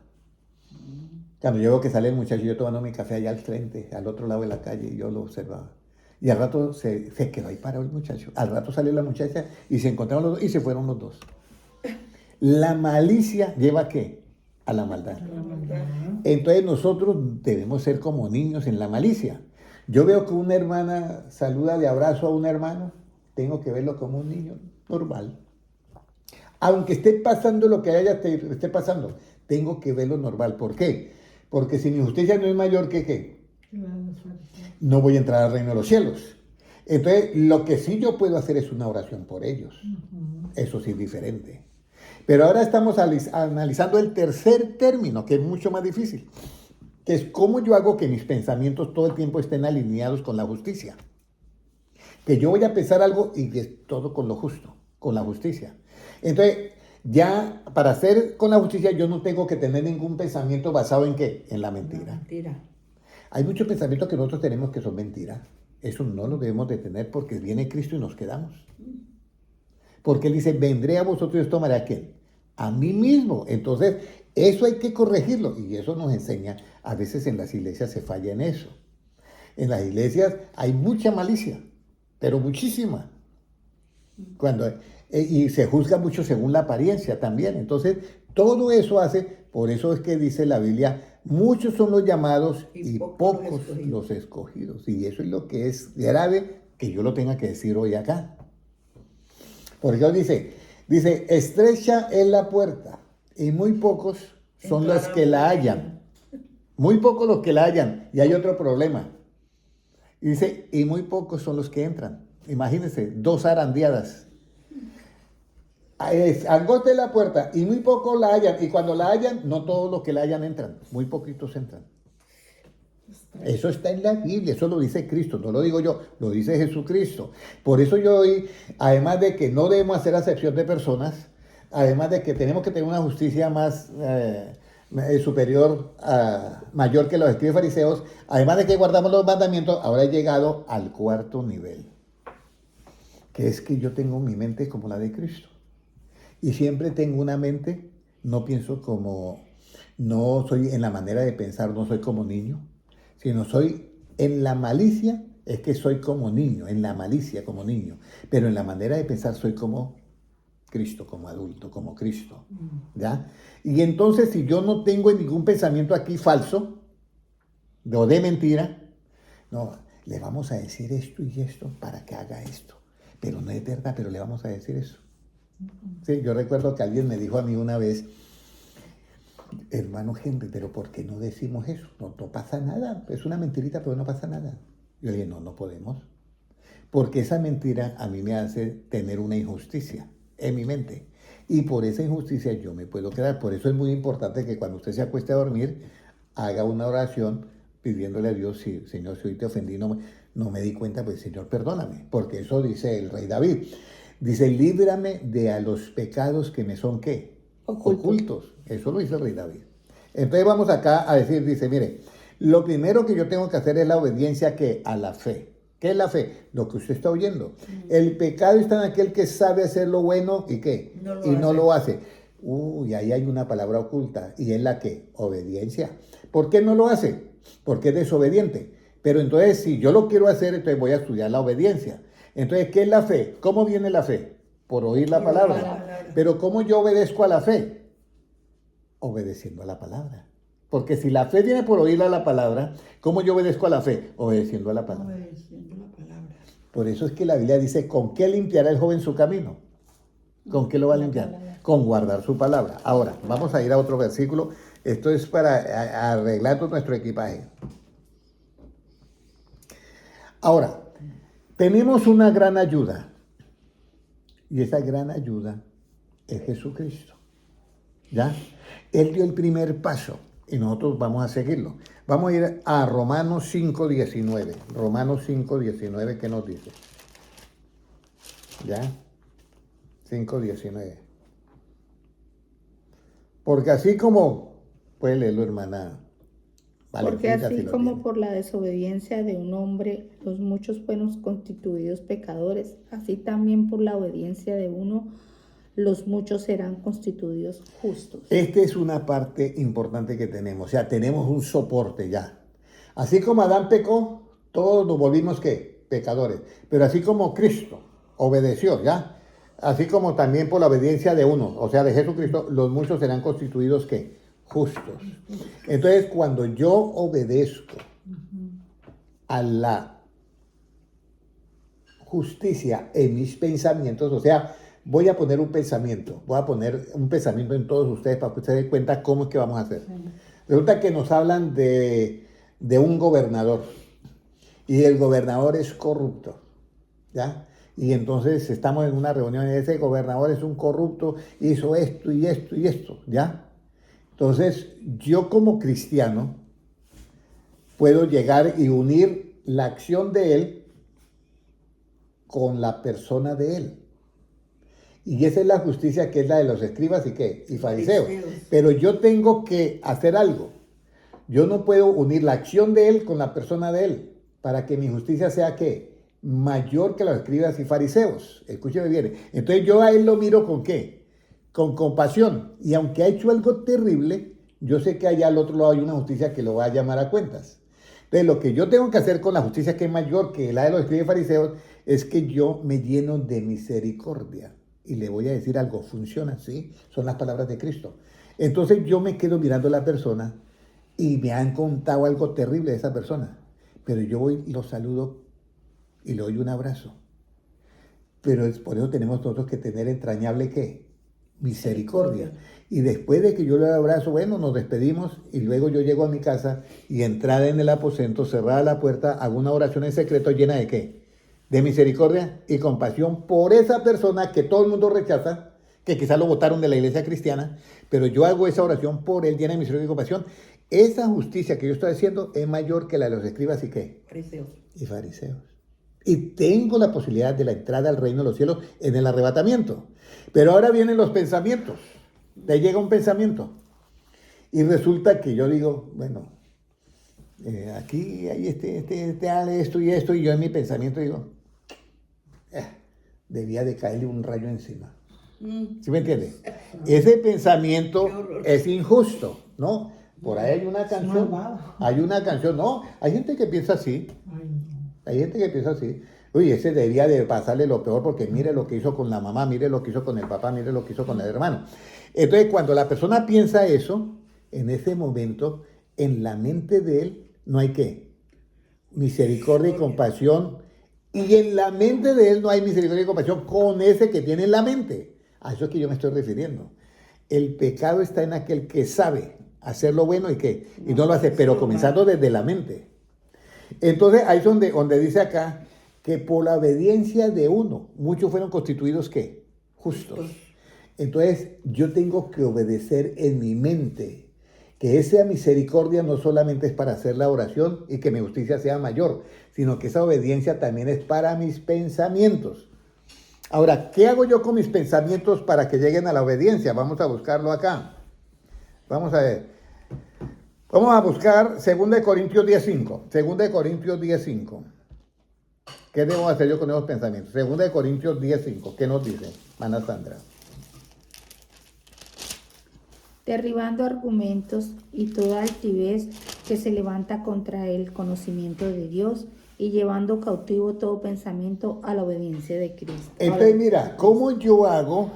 Speaker 1: Cuando yo veo que sale el muchacho, yo tomando mi café allá al frente, al otro lado de la calle, y yo lo observaba. Y al rato se quedó ahí parado el muchacho. Al rato salió la muchacha y se encontraron los dos y se fueron los dos. La malicia lleva ¿a qué? A la maldad. Entonces nosotros debemos ser como niños en la malicia. Yo veo que una hermana saluda de abrazo a un hermano, tengo que verlo como un niño normal. Aunque esté pasando lo que haya esté pasando, tengo que verlo normal. ¿Por qué? Porque si mi justicia no es mayor que ¿qué? No voy a entrar al reino de los cielos. Entonces, lo que sí yo puedo hacer es una oración por ellos. Eso sí es diferente. Pero ahora estamos analizando el tercer término, que es mucho más difícil, que es cómo yo hago que mis pensamientos todo el tiempo estén alineados con la justicia. Que yo voy a pensar algo y es todo con lo justo, con la justicia. Entonces, ya para hacer con la justicia yo no tengo que tener ningún pensamiento basado en ¿qué? En la mentira.
Speaker 3: Mentira.
Speaker 1: Hay muchos pensamientos que nosotros tenemos que son mentiras. Eso no lo debemos de tener porque viene Cristo y nos quedamos. Porque Él dice, vendré a vosotros y os tomaré ¿a quién? A mí mismo. Entonces, eso hay que corregirlo. Y eso nos enseña, a veces en las iglesias se falla en eso. En las iglesias hay mucha malicia, pero muchísima. Y se juzga mucho según la apariencia también. Entonces, todo eso hace, por eso es que dice la Biblia, muchos son los llamados y pocos los escogidos. Y eso es lo que es grave que yo lo tenga que decir hoy acá. Porque Dios dice, estrecha es la puerta y muy pocos son los que la hallan. Muy pocos los que la hallan. Y hay otro problema. Y dice, y muy pocos son los que entran. Imagínense, 2 zarandeadas. Angosta es la puerta y muy pocos la hallan. Y cuando la hallan, no todos los que la hallan entran. Muy poquitos entran. Eso está en la Biblia, eso lo dice Cristo, no lo digo yo, lo dice Jesucristo. Por eso yo hoy, además de que no debemos hacer acepción de personas, además de que tenemos que tener una justicia más superior, mayor que los escribas fariseos, además de que guardamos los mandamientos, ahora he llegado al 4.º nivel, que es que yo tengo mi mente como la de Cristo. Y siempre tengo una mente, no pienso como, no soy en la manera de pensar, no soy como niño, sino soy en la malicia, Es que soy como niño, en la malicia como niño, pero en la manera de pensar soy como Cristo, como adulto, como Cristo, ¿ya? Y entonces si yo no tengo ningún pensamiento aquí falso o de mentira, no, le vamos a decir esto y esto para que haga esto, pero no es verdad, pero le vamos a decir eso. Sí, yo recuerdo que alguien me dijo a mí una vez, hermano Henry, pero ¿por qué no decimos eso? No, no pasa nada, es una mentirita, pero no pasa nada. Yo le dije, no, no podemos, porque esa mentira a mí me hace tener una injusticia en mi mente, y por esa injusticia yo me puedo quedar. Por eso es muy importante que cuando usted se acueste a dormir, haga una oración pidiéndole a Dios, si, Señor, si hoy te ofendí, no me di cuenta, pues Señor, perdóname, porque eso dice el rey David. Dice, líbrame de a los pecados que me son, ¿qué? Ocultos. Eso lo dice el rey David. Entonces vamos acá a decir, dice, mire, lo primero que yo tengo que hacer es la obediencia ¿qué? A la fe. ¿Qué es la fe? Lo que usted está oyendo. El pecado está en aquel que sabe hacer lo bueno y ¿qué? No lo hace. Uy, ahí hay una palabra oculta. ¿Y es la qué? Obediencia. ¿Por qué no lo hace? Porque es desobediente. Pero entonces, si yo lo quiero hacer, entonces voy a estudiar la obediencia. Entonces, ¿qué es la fe? ¿Cómo viene la fe? Por oír la palabra. Pero ¿cómo yo obedezco a la fe? Obedeciendo a la palabra. Porque si la fe viene por oír a la palabra, ¿cómo yo obedezco a la fe? Obedeciendo a la palabra.
Speaker 3: Obedeciendo la palabra.
Speaker 1: Por eso es que la Biblia dice, ¿con qué limpiará el joven su camino? ¿Con qué lo va a limpiar? Con guardar su palabra. Ahora, vamos a ir a otro versículo. Esto es para arreglar todo nuestro equipaje. Ahora, tenemos una gran ayuda. Y esa gran ayuda es Jesucristo. ¿Ya? Él dio el primer paso y nosotros vamos a seguirlo. Vamos a ir a Romanos 5:19. Romanos 5:19, ¿qué nos dice? ¿Ya? 5:19. Porque así como, puede leerlo, hermana.
Speaker 2: Porque así como por la desobediencia de un hombre los muchos fueron constituidos pecadores, así también por la obediencia de uno los muchos serán constituidos justos.
Speaker 1: Esta es una parte importante que tenemos, o sea, tenemos un soporte ya. Así como Adán pecó, todos nos volvimos ¿qué? Pecadores. Pero así como Cristo obedeció, ¿ya? Así como también por la obediencia de uno, o sea, de Jesucristo, los muchos serán constituidos ¿qué? Justos. Entonces, cuando yo obedezco a la justicia en mis pensamientos, o sea, voy a poner un pensamiento en todos ustedes para que ustedes se den cuenta cómo es que vamos a hacer. Resulta que nos hablan de un gobernador y el gobernador es corrupto, ¿ya? Y entonces estamos en una reunión y ese gobernador es un corrupto, hizo esto y esto y esto, ¿ya? Entonces yo como cristiano puedo llegar y unir la acción de él con la persona de él. Y esa es la justicia que es la de los escribas y ¿qué? Y fariseos. Pero yo tengo que hacer algo. Yo no puedo unir la acción de él con la persona de él para que mi justicia sea ¿qué? Mayor que los escribas y fariseos. Escúcheme bien. Entonces yo a él lo miro ¿con qué? Con compasión. Y aunque ha hecho algo terrible, yo sé que allá al otro lado hay una justicia que lo va a llamar a cuentas. Entonces lo que yo tengo que hacer con la justicia que es mayor que la de los escribas y fariseos es que yo me lleno de misericordia. Y le voy a decir algo, funciona, ¿sí? Son las palabras de Cristo. Entonces yo me quedo mirando a la persona y me han contado algo terrible de esa persona. Pero yo voy y lo saludo y le doy un abrazo. Pero es por eso tenemos nosotros que tener entrañable ¿qué? Misericordia. Y después de que yo le abrazo, bueno, nos despedimos y luego yo llego a mi casa y entrada en el aposento, cerrada la puerta, hago una oración en secreto llena de ¿qué? De misericordia y compasión por esa persona que todo el mundo rechaza, que quizás lo votaron de la iglesia cristiana, pero yo hago esa oración por él llena de misericordia y compasión. Esa justicia que yo estoy haciendo es mayor que la de los escribas y ¿qué?
Speaker 3: Fariseos.
Speaker 1: Y fariseos. Y tengo la posibilidad de la entrada al reino de los cielos en el arrebatamiento. Pero ahora vienen los pensamientos. Te llega un pensamiento. Y resulta que yo digo, bueno, aquí hay esto y esto, y yo en mi pensamiento digo, debía de caerle un rayo encima. ¿Sí me entiende? Ese pensamiento es injusto, ¿no? Por ahí hay una canción, no, hay gente que piensa así. Hay gente que piensa así. Uy, ese debería de pasarle lo peor porque mire lo que hizo con la mamá, mire lo que hizo con el papá, mire lo que hizo con el hermano. Entonces, cuando la persona piensa eso, en ese momento, en la mente de él, no hay qué, misericordia y compasión. Y en la mente de él no hay misericordia y compasión con ese que tiene en la mente. A eso es que yo me estoy refiriendo. El pecado está en aquel que sabe hacer lo bueno y no lo hace, pero comenzando desde la mente. Entonces, ahí es donde dice acá que por la obediencia de uno, muchos fueron constituidos, ¿qué? Justos. Entonces, yo tengo que obedecer en mi mente, que esa misericordia no solamente es para hacer la oración y que mi justicia sea mayor, sino que esa obediencia también es para mis pensamientos. Ahora, ¿qué hago yo con mis pensamientos para que lleguen a la obediencia? Vamos a buscarlo acá. Vamos a ver. Vamos a buscar 2 Corintios 10:5. 2 Corintios 10:5. ¿Qué debo hacer yo con esos pensamientos? 2 Corintios 10:5. ¿Qué nos dice, Ana Sandra?
Speaker 2: Derribando argumentos y toda altivez que se levanta contra el conocimiento de Dios y llevando cautivo todo pensamiento a la obediencia de Cristo.
Speaker 1: Entonces, mira, ¿cómo yo hago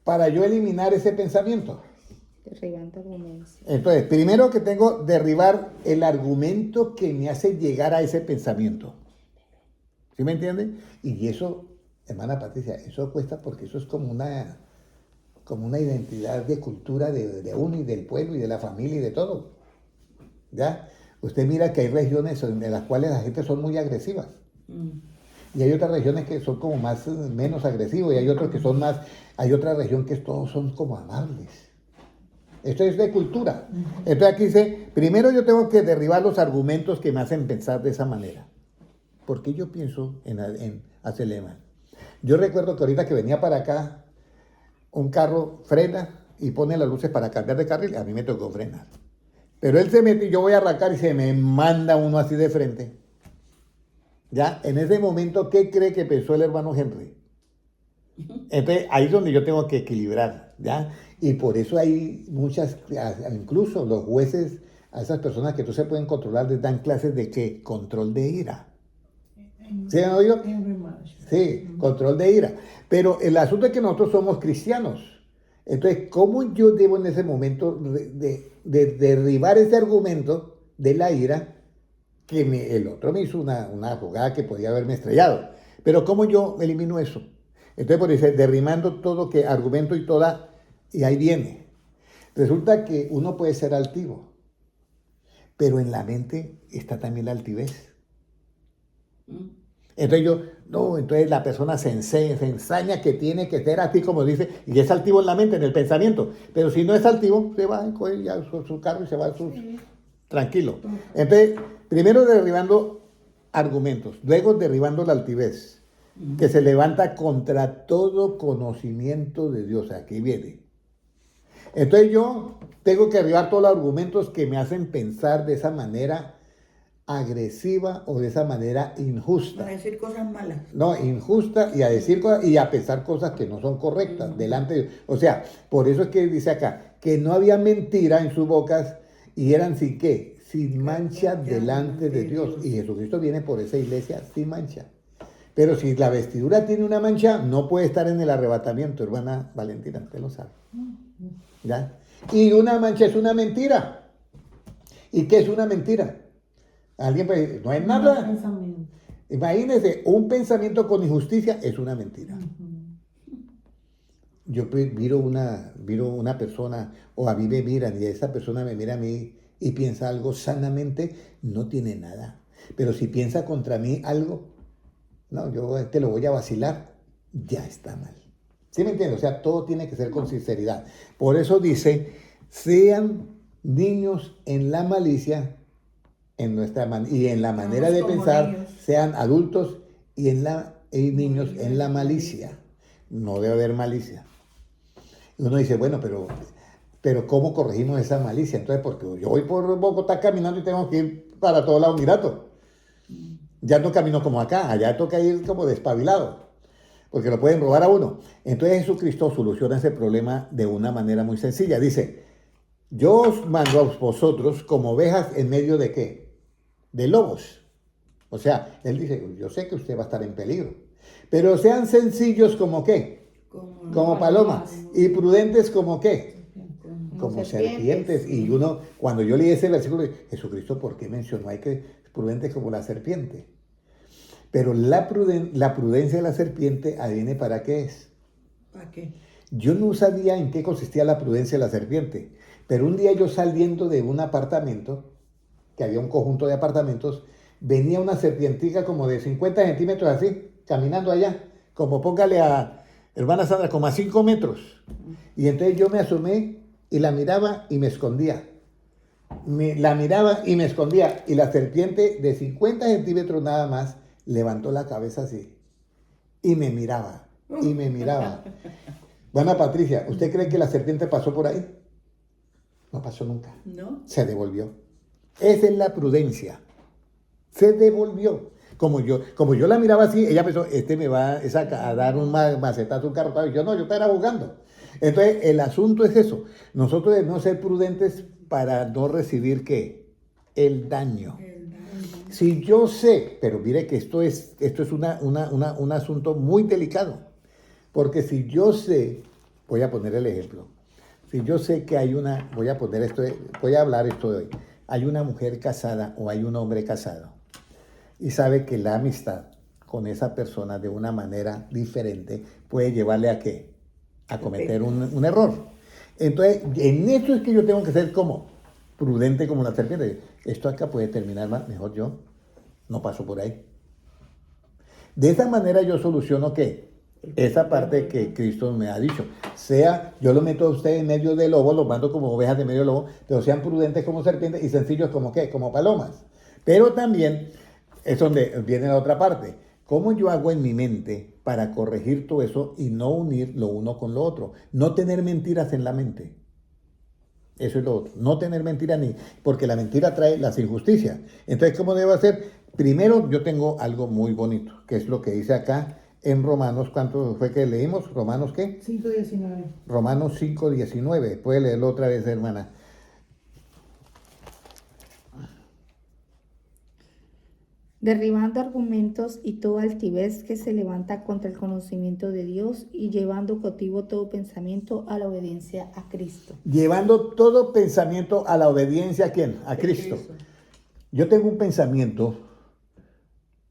Speaker 1: para yo eliminar ese pensamiento?
Speaker 2: Derribando argumentos.
Speaker 1: Entonces, primero que tengo, derribar el argumento que me hace llegar a ese pensamiento. ¿Sí me entienden? Y eso, hermana Patricia, eso cuesta porque eso es como una identidad de cultura de uno y del pueblo y de la familia y de todo. ¿Ya? Usted mira que hay regiones en las cuales la gente son muy agresivas. Y hay otras regiones que son como menos agresivos y hay otros que son más, hay otra región que todos son como amables. Esto es de cultura. Entonces aquí dice, primero yo tengo que derribar los argumentos que me hacen pensar de esa manera. ¿Por qué yo pienso en hacerle mal? Yo recuerdo que ahorita que venía para acá, un carro frena y pone las luces para cambiar de carril, a mí me tocó frenar. Pero él se mete y yo voy a arrancar y se me manda uno así de frente. Ya, en ese momento, ¿qué cree que pensó el hermano Henry? Entonces, ahí es donde yo tengo que equilibrar, ¿ya? Y por eso hay muchas, incluso los jueces, a esas personas que no se pueden controlar, les dan clases de ¿qué? Control de ira. ¿Sí han oído? Sí, control de ira. Pero el asunto es que nosotros somos cristianos. Entonces, ¿cómo yo debo en ese momento de derribar ese argumento de la ira que el otro me hizo una jugada que podía haberme estrellado? Pero ¿cómo yo elimino eso? Entonces, por eso, derrimando todo que argumento y toda, y ahí viene. Resulta que uno puede ser altivo, pero en la mente está también la altivez. Entonces entonces la persona se ensaña que tiene que ser así como dice, y es altivo en la mente, en el pensamiento. Pero si no es altivo, se va, coge ya su carro y se va tranquilo. Entonces, primero derribando argumentos, luego derribando la altivez, que se levanta contra todo conocimiento de Dios. Aquí viene. Entonces yo tengo que derribar todos los argumentos que me hacen pensar de esa manera agresiva o de esa manera injusta.
Speaker 3: A decir cosas malas.
Speaker 1: No, injusta y a decir cosas y a pensar cosas que no son correctas delante de Dios. O sea, por eso es que dice acá que no había mentira en sus bocas y eran sin qué, sin mancha delante de Dios. Y Jesucristo viene por esa iglesia sin mancha. Pero si la vestidura tiene una mancha, no puede estar en el arrebatamiento, hermana Valentina, usted lo sabe. ¿Ya? Y una mancha es una mentira. ¿Y qué es una mentira? Alguien puede decir, no es nada. Imagínense, un pensamiento con injusticia es una mentira. Yo miro una persona, o a mí me miran, y esa persona me mira a mí y piensa algo sanamente, no tiene nada. Pero si piensa contra mí algo, no, yo te lo voy a vacilar, ya está mal. ¿Sí me entiendes? O sea, todo tiene que ser con sinceridad. Por eso dice, sean niños en la malicia, y en la manera de pensar, ellos. Sean adultos y niños en la malicia. No debe haber malicia. Y uno dice, bueno, pero ¿cómo corregimos esa malicia? Entonces, porque yo voy por Bogotá caminando y tengo que ir para todos lados mirato. Ya no camino como acá, allá toca ir como despabilado, porque lo pueden robar a uno. Entonces Jesucristo soluciona ese problema de una manera muy sencilla. Dice, yo os mando a vosotros como ovejas en medio de ¿qué? De lobos. O sea, él dice, yo sé que usted va a estar en peligro, pero sean sencillos como qué, como palomas, y prudentes como qué, como serpientes. Y uno, cuando yo leí ese versículo, Jesucristo, ¿por qué mencionó hay que prudentes como la serpiente? Pero la prudencia de la serpiente, adivine para qué es.
Speaker 3: ¿Para qué?
Speaker 1: Yo no sabía en qué consistía la prudencia de la serpiente, pero un día yo saliendo de un apartamento, que había un conjunto de apartamentos, venía una serpientica como de 50 centímetros así, caminando allá, como póngale a hermana Sandra, como a 5 metros. Y entonces yo me asomé y la miraba y me escondía. La miraba y me escondía. Y la serpiente de 50 centímetros nada más levantó la cabeza así y me miraba, y me miraba. Bueno, Patricia, ¿usted cree que la serpiente pasó por ahí? No pasó nunca.
Speaker 3: ¿No?
Speaker 1: Se devolvió. Esa es la prudencia. Se devolvió. Como yo la miraba así, ella pensó, me va a dar un macetazo, un carro. Yo no, yo estaba jugando. Entonces, el asunto es eso. Nosotros debemos ser prudentes para no recibir, ¿qué? El daño. Si yo sé, pero mire que esto es un asunto muy delicado. Porque si yo sé, voy a poner el ejemplo. Si yo sé que hay voy a hablar esto de hoy. Hay una mujer casada o hay un hombre casado y sabe que la amistad con esa persona de una manera diferente puede llevarle a ¿qué? A cometer un error. Entonces, en eso es que yo tengo que ser como prudente como la serpiente. Esto acá puede terminar mal, mejor yo no paso por ahí. De esa manera yo soluciono ¿qué? Esa parte que Cristo me ha dicho. Yo lo meto a ustedes en medio de lobo, los mando como ovejas de medio de lobo, pero sean prudentes como serpientes y sencillos como ¿qué? Como palomas. Pero también es donde viene la otra parte. ¿Cómo yo hago en mi mente para corregir todo eso y no unir lo uno con lo otro? No tener mentiras en la mente. Eso es lo otro. No tener mentiras porque la mentira trae las injusticias. Entonces, ¿cómo debo hacer? Primero, yo tengo algo muy bonito, que es lo que dice acá en Romanos. ¿Cuánto fue que leímos? ¿Romanos qué?
Speaker 4: 5:19.
Speaker 1: Romanos 5:19. Puede leerlo otra vez, hermana.
Speaker 2: Derribando argumentos y toda altivez que se levanta contra el conocimiento de Dios y llevando cautivo todo pensamiento a la obediencia a Cristo.
Speaker 1: Llevando todo pensamiento a la obediencia, ¿a quién? A Cristo. Yo tengo un pensamiento,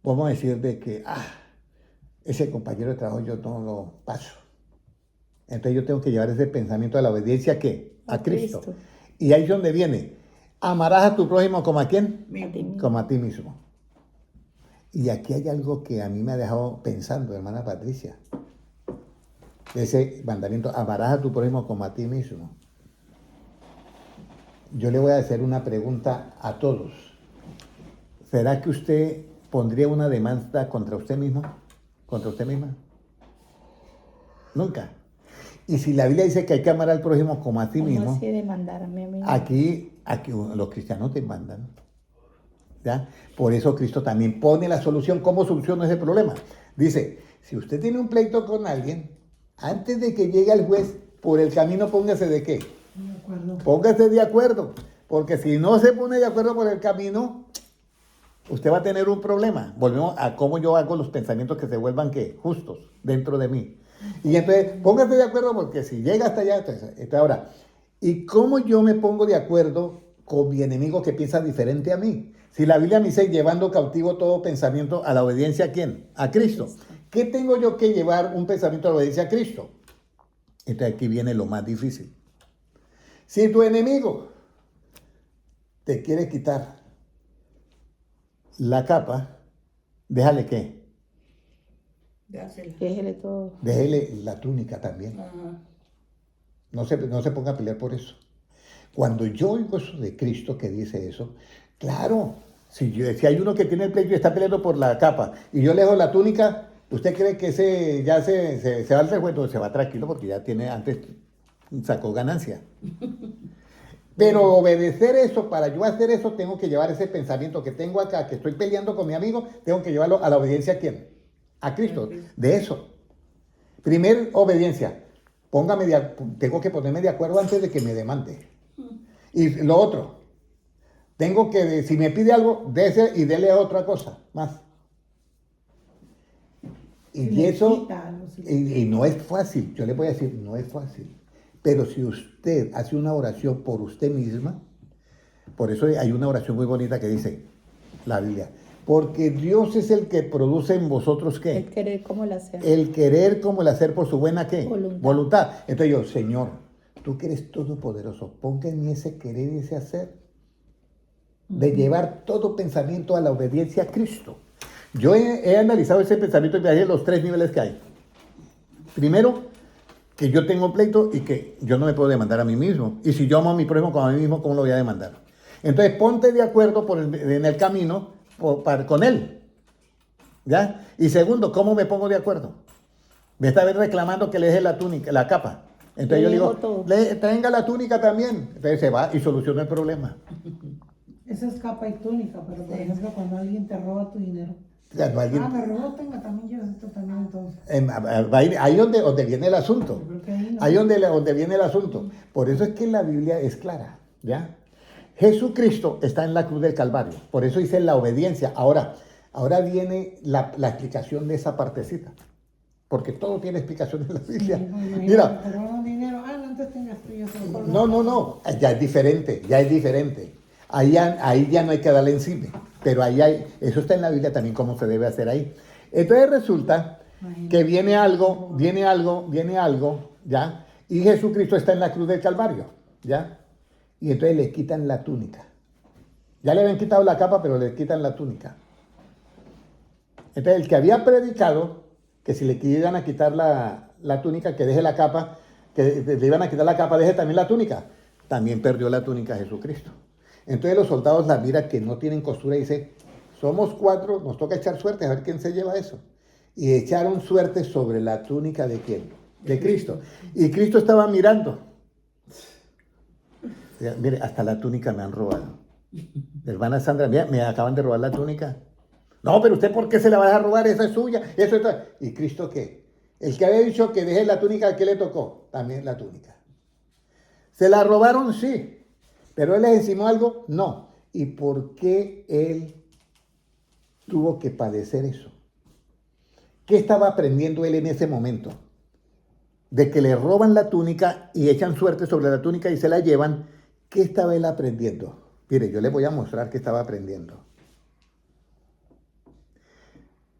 Speaker 1: vamos a decir, de que, ese compañero de trabajo yo no lo paso. Entonces yo tengo que llevar ese pensamiento a la obediencia, ¿a qué? A Cristo. Y ahí es donde viene. Amarás a tu prójimo como a quién? Como a ti mismo. Y aquí hay algo que a mí me ha dejado pensando, hermana Patricia. Ese mandamiento, amarás a tu prójimo como a ti mismo. Yo le voy a hacer una pregunta a todos. ¿Será que usted pondría una demanda contra usted mismo? ¿Contra usted misma? Nunca. Y si la Biblia dice que hay que amar al prójimo como a ti mismo,
Speaker 2: ¿Cómo así demandarme a mí?
Speaker 1: aquí los cristianos demandan. ¿Ya? Por eso Cristo también pone la solución. ¿Cómo soluciona ese problema? Dice, si usted tiene un pleito con alguien, antes de que llegue al juez, por el camino póngase ¿de qué?
Speaker 4: De acuerdo.
Speaker 1: Póngase de acuerdo. Porque si no se pone de acuerdo por el camino, usted va a tener un problema. Volvemos a cómo yo hago los pensamientos que se vuelvan ¿qué? Justos dentro de mí. Y entonces, póngase de acuerdo porque si llega hasta allá, entonces ahora, ¿y cómo yo me pongo de acuerdo con mi enemigo que piensa diferente a mí? Si la Biblia me dice llevando cautivo todo pensamiento a la obediencia ¿a quién? A Cristo. ¿Qué tengo yo que llevar un pensamiento a la obediencia a Cristo? Entonces aquí viene lo más difícil. Si tu enemigo te quiere quitar la capa, déjale ¿qué?
Speaker 2: Déjele todo.
Speaker 1: Déjele la túnica también. No se ponga a pelear por eso. Cuando yo oigo eso de Cristo que dice eso, claro, si hay uno que tiene el pleito y está peleando por la capa y yo le dejo la túnica, ¿usted cree que ese ya se va al recuento? Se va tranquilo porque ya antes sacó ganancia. Pero obedecer eso, para yo hacer eso, tengo que llevar ese pensamiento que tengo acá, que estoy peleando con mi amigo, tengo que llevarlo a la obediencia ¿a quién? A Cristo. De eso. Primer obediencia. Tengo que ponerme de acuerdo antes de que me demande. Y lo otro, Tengo que, si me pide algo, dese y dele otra cosa más. Y eso, y no es fácil, yo le voy a decir, no es fácil. Pero si usted hace una oración por usted misma, por eso hay una oración muy bonita que dice la Biblia, porque Dios es el que produce en vosotros ¿qué?
Speaker 2: El querer como el hacer.
Speaker 1: El querer como el hacer por su buena ¿qué?
Speaker 2: Voluntad.
Speaker 1: Entonces yo, Señor, tú que eres todopoderoso, ponga en mí ese querer y ese hacer, de llevar todo pensamiento a la obediencia a Cristo. Yo he analizado ese pensamiento y me dije los 3 niveles que hay. Primero, que yo tengo un pleito y que yo no me puedo demandar a mí mismo. Y si yo amo a mi prójimo como a mí mismo, ¿cómo lo voy a demandar? Entonces ponte de acuerdo en el camino con él. ¿Ya? Y segundo, ¿cómo me pongo de acuerdo? Me está reclamando que le deje la túnica, la capa. Entonces yo le digo, tenga la túnica también. Entonces se va y soluciona el problema.
Speaker 4: Esa es capa y túnica, pero por ejemplo cuando alguien te roba tu dinero.
Speaker 1: Claro, alguien,
Speaker 4: me robó, tenga también yo esto también entonces.
Speaker 1: Ahí donde viene el asunto.
Speaker 4: Yo creo que ahí no.
Speaker 1: Ahí donde viene el asunto. Por eso es que la Biblia es clara, ¿ya? Jesucristo está en la cruz del Calvario. Por eso dice la obediencia. Ahora viene la explicación de esa partecita. Porque todo tiene explicación en la Biblia.
Speaker 4: Sí,
Speaker 1: Mira.
Speaker 4: te roban dinero, no, antes tengas tú, yo te lo pongo.
Speaker 1: No. Ya es diferente. Ahí ya no hay que darle encima. Pero eso está en la Biblia también cómo se debe hacer ahí. Entonces resulta que viene algo, ¿ya? Y Jesucristo está en la cruz del Calvario, ¿ya? Y entonces le quitan la túnica. Ya le habían quitado la capa, pero le quitan la túnica. Entonces el que había predicado que si le iban a quitar la túnica, que deje la capa, que le iban a quitar la capa, deje también la túnica. También perdió la túnica Jesucristo. Entonces los soldados la miran que no tienen costura y dicen, somos 4, nos toca echar suerte, a ver quién se lleva eso. Y echaron suerte sobre la túnica ¿de quién? De Cristo. Y Cristo estaba mirando. Mire, hasta la túnica me han robado. Hermana Sandra, mira, me acaban de robar la túnica. No, pero usted ¿por qué se la va a robar? Esa es suya. ¿Y Cristo qué? El que había dicho que deje la túnica, ¿qué le tocó? También la túnica. ¿Se la robaron? Sí. ¿Pero él les encimó algo? No. ¿Y por qué él tuvo que padecer eso? ¿Qué estaba aprendiendo él en ese momento? De que le roban la túnica y echan suerte sobre la túnica y se la llevan. ¿Qué estaba él aprendiendo? Mire, yo les voy a mostrar qué estaba aprendiendo.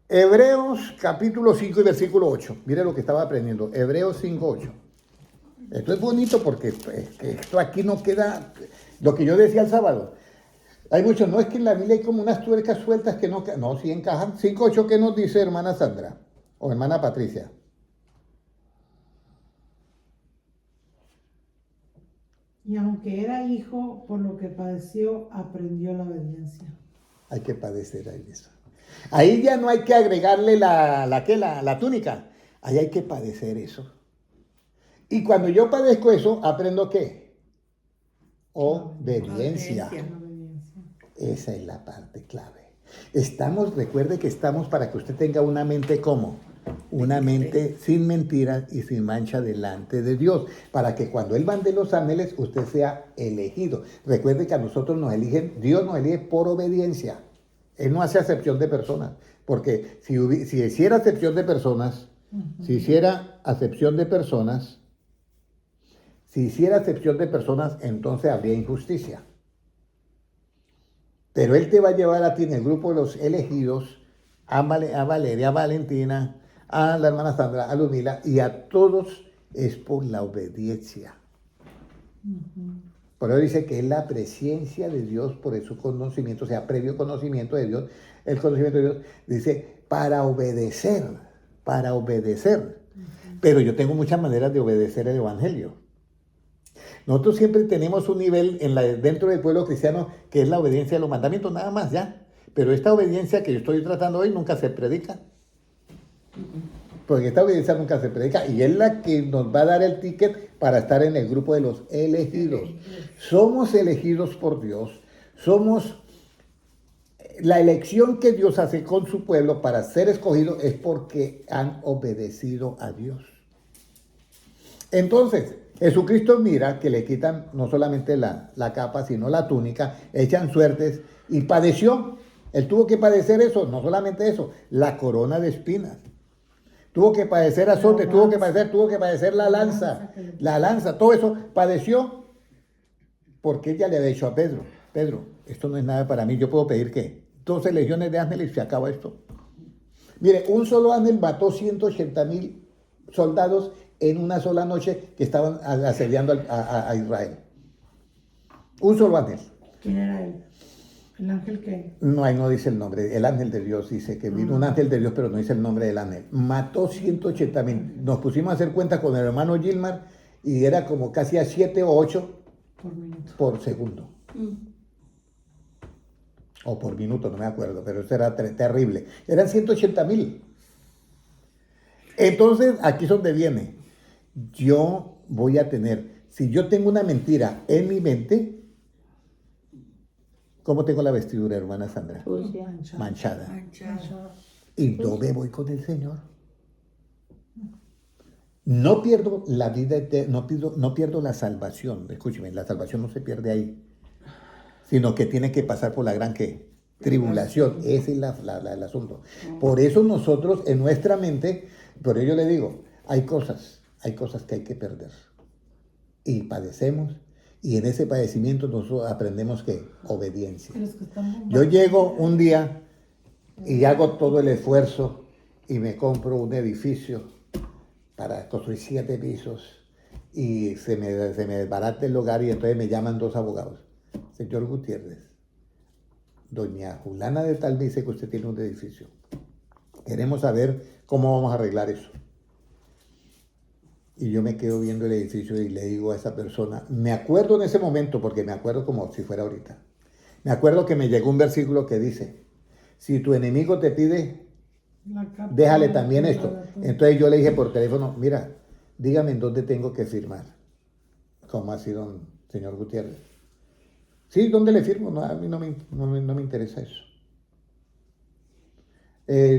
Speaker 1: Hebreos capítulo 5 y versículo 8. Mire lo que estaba aprendiendo. Hebreos 5, 8. Esto es bonito porque esto aquí no queda, lo que yo decía el sábado. Hay muchos, no es que en la Biblia hay como unas tuercas sueltas que no sí encajan. 5:8, ¿qué nos dice hermana Sandra o hermana Patricia?
Speaker 4: Y aunque era hijo, por lo que padeció, aprendió la obediencia.
Speaker 1: Hay que padecer ahí eso. Ahí ya no hay que agregarle la túnica. Ahí hay que padecer eso. Y cuando yo padezco eso, ¿aprendo qué? Obediencia. Esa es la parte clave. Recuerde que estamos para que usted tenga una mente ¿cómo? Una mente sin mentiras y sin mancha delante de Dios. Para que cuando Él mande los ángeles, usted sea elegido. Recuerde que a nosotros nos eligen, Dios nos elige por obediencia. Él no hace acepción de personas. Porque si hiciera acepción de personas, entonces habría injusticia. Pero Él te va a llevar a ti en el grupo de los elegidos, a Valeria, a Valentina, a la hermana Sandra, a Ludmila, y a todos es por la obediencia. Por eso dice que es la presencia de Dios por su conocimiento, o sea, previo conocimiento de Dios, el conocimiento de Dios, dice, para obedecer. Pero yo tengo muchas maneras de obedecer el Evangelio. Nosotros siempre tenemos un nivel dentro del pueblo cristiano que es la obediencia a los mandamientos, nada más, ¿ya? Pero esta obediencia que yo estoy tratando hoy nunca se predica. Porque esta obediencia nunca se predica y es la que nos va a dar el ticket para estar en el grupo de los elegidos. Somos elegidos por Dios, somos la elección que Dios hace con su pueblo para ser escogidos es porque han obedecido a Dios. Entonces, Jesucristo mira que le quitan no solamente la capa, sino la túnica, echan suertes y padeció. Él tuvo que padecer eso, no solamente eso, la corona de espinas. Tuvo que padecer azote, tuvo que padecer la lanza, todo eso padeció porque ella le había dicho a Pedro, Pedro, esto no es nada para mí, yo puedo pedir ¿qué? 12 legiones de ángeles y se acaba esto. Mire, un solo ángel mató 180,000 soldados en una sola noche que estaban asediando a Israel. Un solo ángel.
Speaker 4: ¿Quién era él? ¿El ángel qué?
Speaker 1: No, ahí no dice el nombre. El ángel de Dios dice que vino un ángel de Dios, pero no dice el nombre del ángel. Mató 180,000. Nos pusimos a hacer cuenta con el hermano Gilmar y era como casi a 7 o 8
Speaker 4: Por minuto.
Speaker 1: por segundo. O por minuto, no me acuerdo, pero eso era terrible. Eran 180,000. Entonces, aquí es donde viene. Yo voy a tener, si yo tengo una mentira en mi mente, ¿cómo tengo la vestidura, hermana Sandra?
Speaker 2: Sucia.
Speaker 1: Manchada.
Speaker 3: Manchado.
Speaker 1: Y no me voy con el Señor. No pierdo la vida eterna, no pierdo la salvación. Escúcheme, la salvación no se pierde ahí, sino que tiene que pasar por la gran ¿qué? Tribulación. Ese es el asunto. Por eso nosotros en nuestra mente, por ello le digo, hay cosas que hay que perder. Y padecemos, y en ese padecimiento nosotros aprendemos que obediencia.
Speaker 4: Los que están
Speaker 1: Yo llego un día y hago todo el esfuerzo y me compro un edificio para construir 7 pisos y se me desbarata el hogar y entonces me llaman 2 abogados. Señor Gutiérrez, doña Julana de tal dice que usted tiene un edificio. Queremos saber cómo vamos a arreglar eso. Y yo me quedo viendo el edificio y le digo a esa persona, me acuerdo en ese momento, porque me acuerdo como si fuera ahorita, me acuerdo que me llegó un versículo que dice, si tu enemigo te pide, déjale también esto. Entonces yo le dije por teléfono, mira, dígame en dónde tengo que firmar. ¿Cómo así, don señor Gutiérrez? Sí, ¿dónde le firmo? No, a mí no me interesa eso.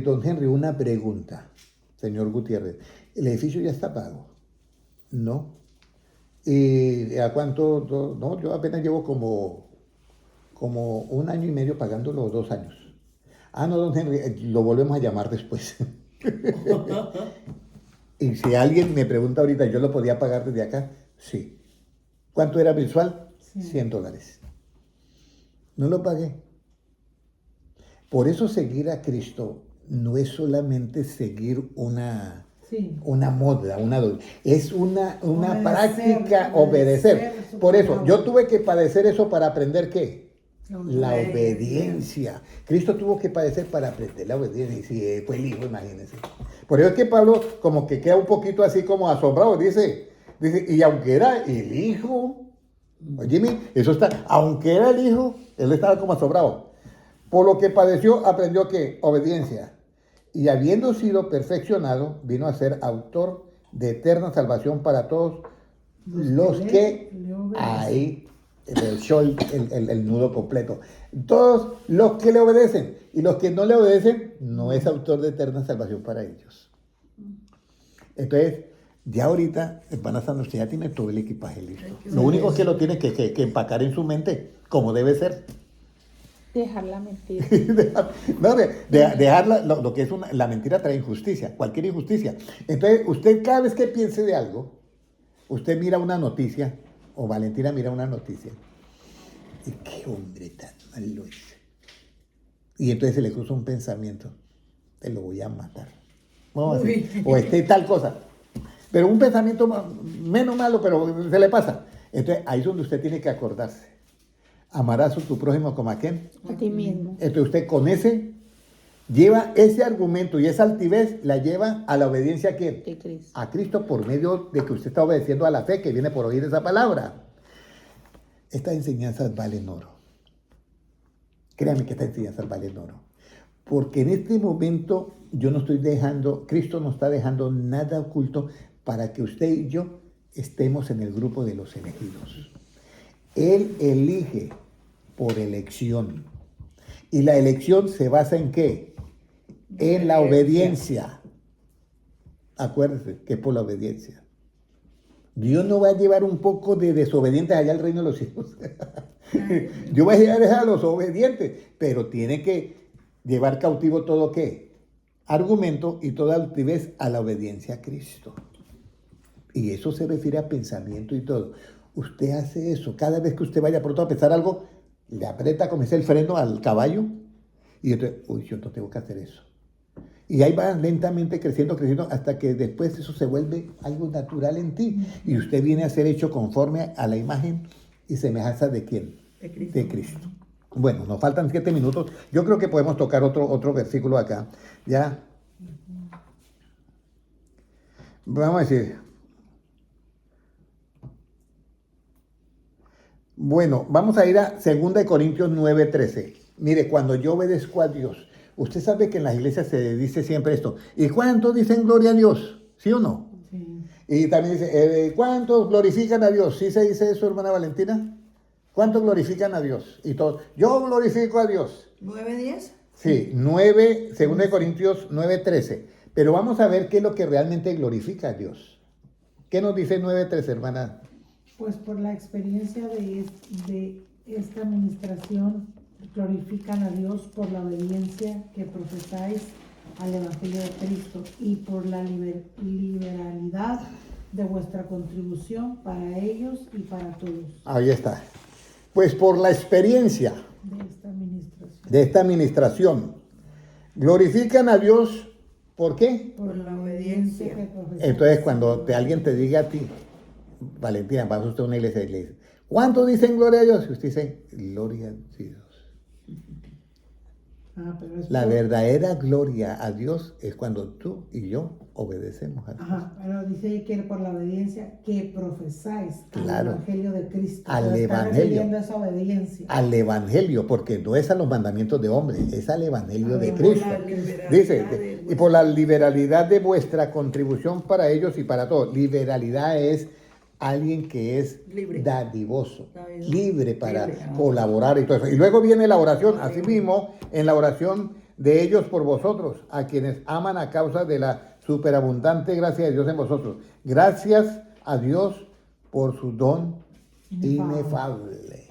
Speaker 1: Don Henry, una pregunta, señor Gutiérrez. ¿El edificio ya está pago? No. ¿Y a cuánto? No, yo apenas llevo como 1 año y medio pagándolo, 2 años. Ah, no, don Henry, lo volvemos a llamar después. Y si alguien me pregunta ahorita, ¿yo lo podía pagar desde acá? Sí. ¿Cuánto era mensual?
Speaker 4: Sí.
Speaker 1: $100. No lo pagué. Por eso seguir a Cristo no es solamente seguir una moda, es una
Speaker 4: Obedecer,
Speaker 1: práctica, obedecer. Por eso, yo tuve que padecer eso para aprender ¿qué? La obediencia. Cristo tuvo que padecer para aprender la obediencia. Y si fue el Hijo, imagínense. Por eso es que Pablo como que queda un poquito así como asombrado. Dice, y aunque era el Hijo, Jimmy, eso está, aunque era el Hijo, él estaba como asombrado. Por lo que padeció, aprendió que obediencia. Y habiendo sido perfeccionado, vino a ser autor de eterna salvación para todos los que ahí echó el nudo completo. Todos los que le obedecen, y los que no le obedecen, no es autor de eterna salvación para ellos. Entonces, ya ahorita, hermana Sandra, usted ya tiene todo el equipaje listo. Lo único es que lo tiene que empacar en su mente, como debe ser.
Speaker 2: Dejar la mentira.
Speaker 1: Dejar lo que es la mentira trae injusticia, cualquier injusticia. Entonces, usted cada vez que piense de algo, usted mira una noticia, o Valentina mira una noticia, y qué hombre tan malo es. Y entonces se le cruza un pensamiento, te lo voy a matar. Vamos a decir, o tal cosa. Pero un pensamiento menos malo, pero se le pasa. Entonces, ahí es donde usted tiene que acordarse. Amarás a tu prójimo como a quién.
Speaker 2: A ti mismo.
Speaker 1: Entonces usted con lleva ese argumento y esa altivez, la lleva a la obediencia a quién.
Speaker 2: De Cristo.
Speaker 1: A Cristo, por medio de que usted está obedeciendo a la fe que viene por oír esa palabra. Estas enseñanzas valen oro. Créame que estas enseñanzas valen oro. Porque en este momento yo no estoy dejando, Cristo no está dejando nada oculto para que usted y yo estemos en el grupo de los elegidos. Él elige por elección. ¿Y la elección se basa en qué? En la obediencia. Acuérdense que es por la obediencia. Dios no va a llevar un poco de desobedientes allá al reino de los cielos. Yo voy a dejar a los obedientes, pero tiene que llevar cautivo todo ¿qué? Argumento y toda altivez a la obediencia a Cristo. Y eso se refiere a pensamiento y todo. Usted hace eso. Cada vez que usted vaya pronto a pensar algo, le aprieta como dice el freno al caballo y entonces, uy, yo no tengo que hacer eso. Y ahí va lentamente creciendo, hasta que después eso se vuelve algo natural en ti. Y usted viene a ser hecho conforme a la imagen y semejanza de ¿quién? De Cristo. Bueno, nos faltan 7 minutos. Yo creo que podemos tocar otro versículo acá. Ya. Vamos a decir. Bueno, vamos a ir a 2 Corintios 9:13. Mire, cuando yo obedezco a Dios, usted sabe que en las iglesias se dice siempre esto. ¿Y cuántos dicen gloria a Dios? ¿Sí o no?
Speaker 4: Sí.
Speaker 1: Y también dice, ¿cuántos glorifican a Dios? ¿Sí se dice eso, hermana Valentina? ¿Cuántos glorifican a Dios? Y todos, yo glorifico a Dios.
Speaker 3: ¿9:10?
Speaker 1: Sí, 2 Corintios 9:13. Pero vamos a ver qué es lo que realmente glorifica a Dios. ¿Qué nos dice 9:13, hermana?
Speaker 4: Pues por la experiencia de esta administración, glorifican a Dios por la obediencia que profesáis al Evangelio de Cristo y por la liberalidad de vuestra contribución para ellos y para todos.
Speaker 1: Ahí está. Pues por la experiencia de esta administración, glorifican a Dios, ¿por qué?
Speaker 4: Por la obediencia que profesáis.
Speaker 1: Entonces, cuando alguien te diga a ti, Valentina, vas usted a una iglesia y le dice, ¿cuántos dicen gloria a Dios? Y usted dice, gloria a Dios.
Speaker 4: Pero es
Speaker 1: La verdadera gloria a Dios es cuando tú y yo obedecemos a Dios.
Speaker 4: Pero dice ahí que por la obediencia que profesáis
Speaker 1: Claro.
Speaker 4: al Evangelio de Cristo.
Speaker 1: Al
Speaker 4: Pero está
Speaker 1: Evangelio.
Speaker 4: refiriendo a esa obediencia.
Speaker 1: Al Evangelio, porque no es a los mandamientos de hombre, es al Evangelio de
Speaker 3: Por
Speaker 1: Cristo.
Speaker 3: la liberalidad
Speaker 1: Dice,
Speaker 3: de
Speaker 1: y por la liberalidad de vuestra contribución para ellos y para todos. Liberalidad es alguien que es
Speaker 3: Libre.
Speaker 1: dadivoso,
Speaker 3: Dadivoso.
Speaker 1: libre para
Speaker 3: Libre.
Speaker 1: colaborar y todo eso. Y luego viene la oración, asimismo, en la oración de ellos por vosotros, a quienes aman a causa de la superabundante gracia de Dios en vosotros. Gracias a Dios por su don inefable.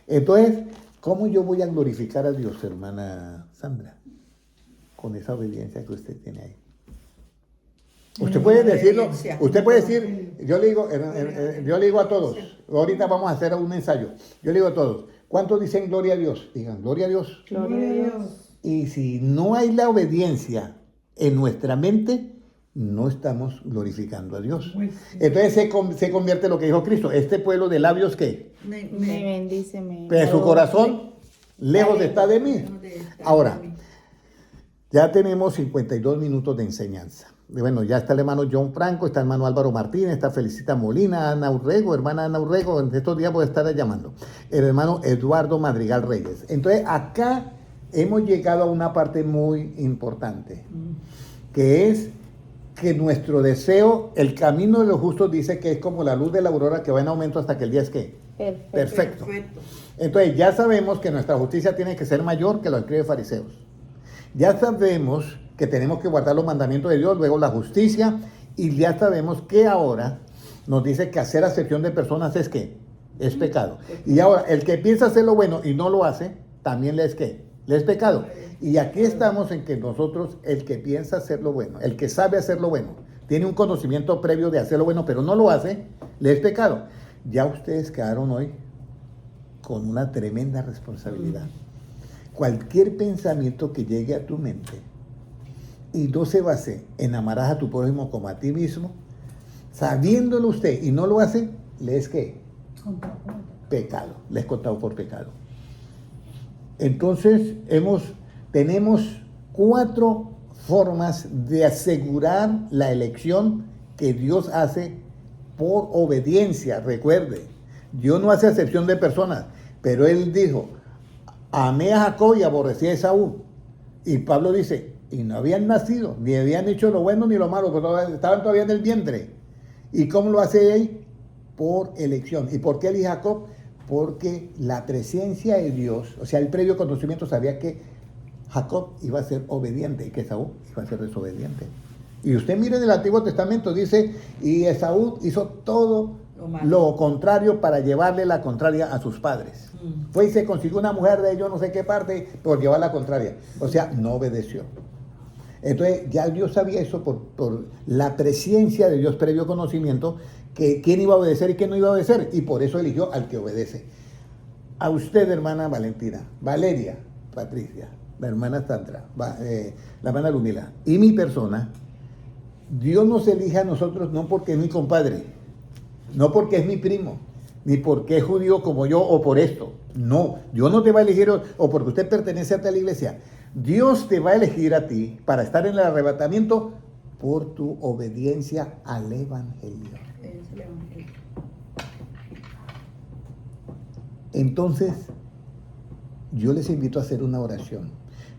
Speaker 1: Entonces, ¿cómo yo voy a glorificar a Dios, hermana Sandra? Con esa obediencia que usted tiene ahí. Usted puede decirlo, usted puede decir, yo le digo a todos, ahorita vamos a hacer un ensayo, yo le digo a todos, ¿cuántos dicen gloria a Dios? Digan, gloria a Dios.
Speaker 4: Gloria a Dios.
Speaker 1: Y si no hay la obediencia en nuestra mente, no estamos glorificando a Dios.
Speaker 4: Pues sí.
Speaker 1: Entonces se convierte en lo que dijo Cristo, este pueblo de labios que,
Speaker 2: Me bendice,
Speaker 1: pero su corazón lejos está de mí. Ahora, ya tenemos 52 minutos de enseñanza. Y bueno, ya está el hermano John Franco, está el hermano Álvaro Martínez, está Felicita Molina, Ana Urrego, hermana Ana Urrego, en estos días voy a estar llamando. El hermano Eduardo Madrigal Reyes. Entonces, acá hemos llegado a una parte muy importante, que es que nuestro deseo, el camino de los justos dice que es como la luz de la aurora que va en aumento hasta que el día es ¿qué? Perfecto. Entonces, ya sabemos que nuestra justicia tiene que ser mayor que lo escribe fariseos. Ya sabemos que tenemos que guardar los mandamientos de Dios, luego la justicia, y ya sabemos que ahora nos dice que hacer acepción de personas es ¿qué? Es pecado. Y ahora, el que piensa hacer lo bueno y no lo hace, también le es ¿qué? Le es pecado. Y aquí estamos en que nosotros, el que piensa hacer lo bueno, el que sabe hacer lo bueno, tiene un conocimiento previo de hacer lo bueno, pero no lo hace, le es pecado. Ya ustedes quedaron hoy con una tremenda responsabilidad. Cualquier pensamiento que llegue a tu mente y no se base en amarás a tu prójimo como a ti mismo, sabiéndolo usted y no lo hace, le es ¿qué? Pecado, le es contado por pecado. Entonces, tenemos 4 formas de asegurar la elección que Dios hace por obediencia. Recuerde, Dios no hace acepción de personas, pero Él dijo, amé a Jacob y aborrecí a Esaú. Y Pablo dice, y no habían nacido, ni habían hecho lo bueno ni lo malo, pero estaban todavía en el vientre. ¿Y cómo lo hace Él? Por elección. ¿Y por qué elige a Jacob? Porque la presencia de Dios, o sea, el previo conocimiento sabía que Jacob iba a ser obediente y que Esaú iba a ser desobediente. Y usted mire en el Antiguo Testamento, dice, y Esaú hizo todo
Speaker 3: Lo malo.
Speaker 1: lo contrario para llevarle la contraria a sus padres. Fue y se consiguió una mujer de yo no sé qué parte por llevar la contraria. O sea, no obedeció. Entonces ya Dios sabía eso por la presencia de Dios, previo conocimiento, que quién iba a obedecer y quién no iba a obedecer. Y por eso eligió al que obedece. A usted, hermana Valentina, Valeria, Patricia, la hermana Sandra, la hermana Lumila, y mi persona, Dios nos elige a nosotros no porque es mi compadre, no porque es mi primo, ni porque es judío como yo o por esto. No, Dios no te va a elegir o porque usted pertenece a tal iglesia. Dios te va a elegir a ti para estar en el arrebatamiento por tu obediencia al Evangelio.
Speaker 3: Es el Evangelio.
Speaker 1: Entonces, yo les invito a hacer una oración,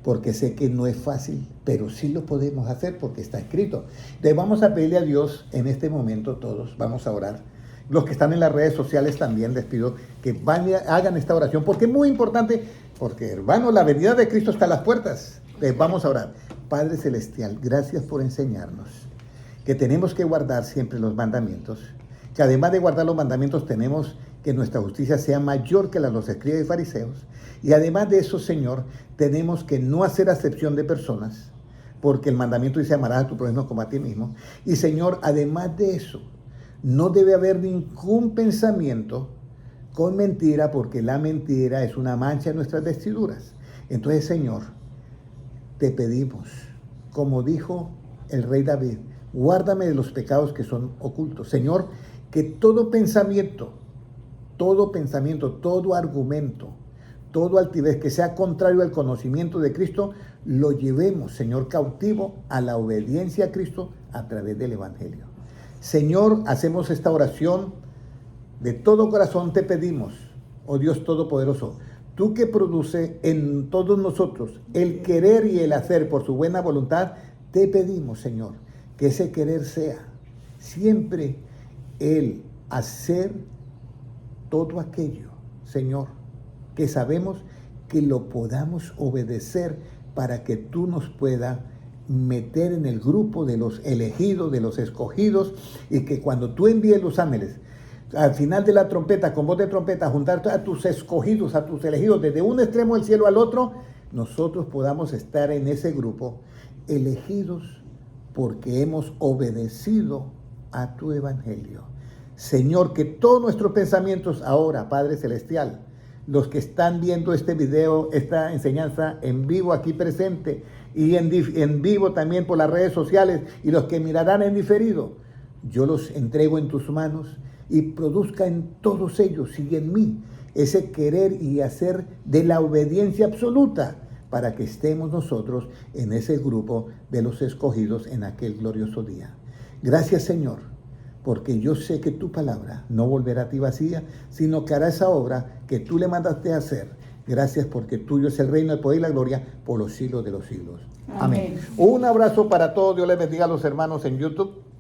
Speaker 1: porque sé que no es fácil, pero sí lo podemos hacer porque está escrito. Entonces vamos a pedirle a Dios en este momento todos, vamos a orar. Los que están en las redes sociales también les pido que hagan esta oración, porque es muy importante, porque hermano, la venida de Cristo está a las puertas. Entonces vamos a orar. Padre Celestial, gracias por enseñarnos que tenemos que guardar siempre los mandamientos, que además de guardar los mandamientos tenemos que nuestra justicia sea mayor que la de los escribas y fariseos. Y además de eso, Señor, tenemos que no hacer acepción de personas, porque el mandamiento dice amarás a tu prójimo como a ti mismo. Y Señor, además de eso, no debe haber ningún pensamiento con mentira, porque la mentira es una mancha en nuestras vestiduras. Entonces, Señor, te pedimos, como dijo el rey David, guárdame de los pecados que son ocultos. Señor, que todo pensamiento, todo argumento, todo altivez que sea contrario al conocimiento de Cristo, lo llevemos, Señor, cautivo a la obediencia a Cristo a través del Evangelio. Señor, hacemos esta oración de todo corazón, te pedimos, oh Dios Todopoderoso, tú que produce en todos nosotros el querer y el hacer por su buena voluntad, te pedimos, Señor, que ese querer sea siempre el hacer todo aquello, Señor, que sabemos que lo podamos obedecer para que tú nos puedas meter en el grupo de los elegidos, de los escogidos, y que cuando tú envíes los ángeles, al final de la trompeta, con voz de trompeta, juntar a tus escogidos, a tus elegidos, desde un extremo del cielo al otro, nosotros podamos estar en ese grupo, elegidos porque hemos obedecido a tu Evangelio. Señor, que todos nuestros pensamientos ahora, Padre Celestial, los que están viendo este video, esta enseñanza en vivo aquí presente y en vivo también por las redes sociales y los que mirarán en diferido, yo los entrego en tus manos y produzca en todos ellos y en mí ese querer y hacer de la obediencia absoluta para que estemos nosotros en ese grupo de los escogidos en aquel glorioso día. Gracias, Señor, porque yo sé que tu palabra no volverá a ti vacía, sino que hará esa obra que tú le mandaste a hacer. Gracias porque tuyo es el reino, el poder y la gloria por los siglos de los siglos. Amén. Un abrazo para todos. Dios les bendiga a los hermanos en YouTube.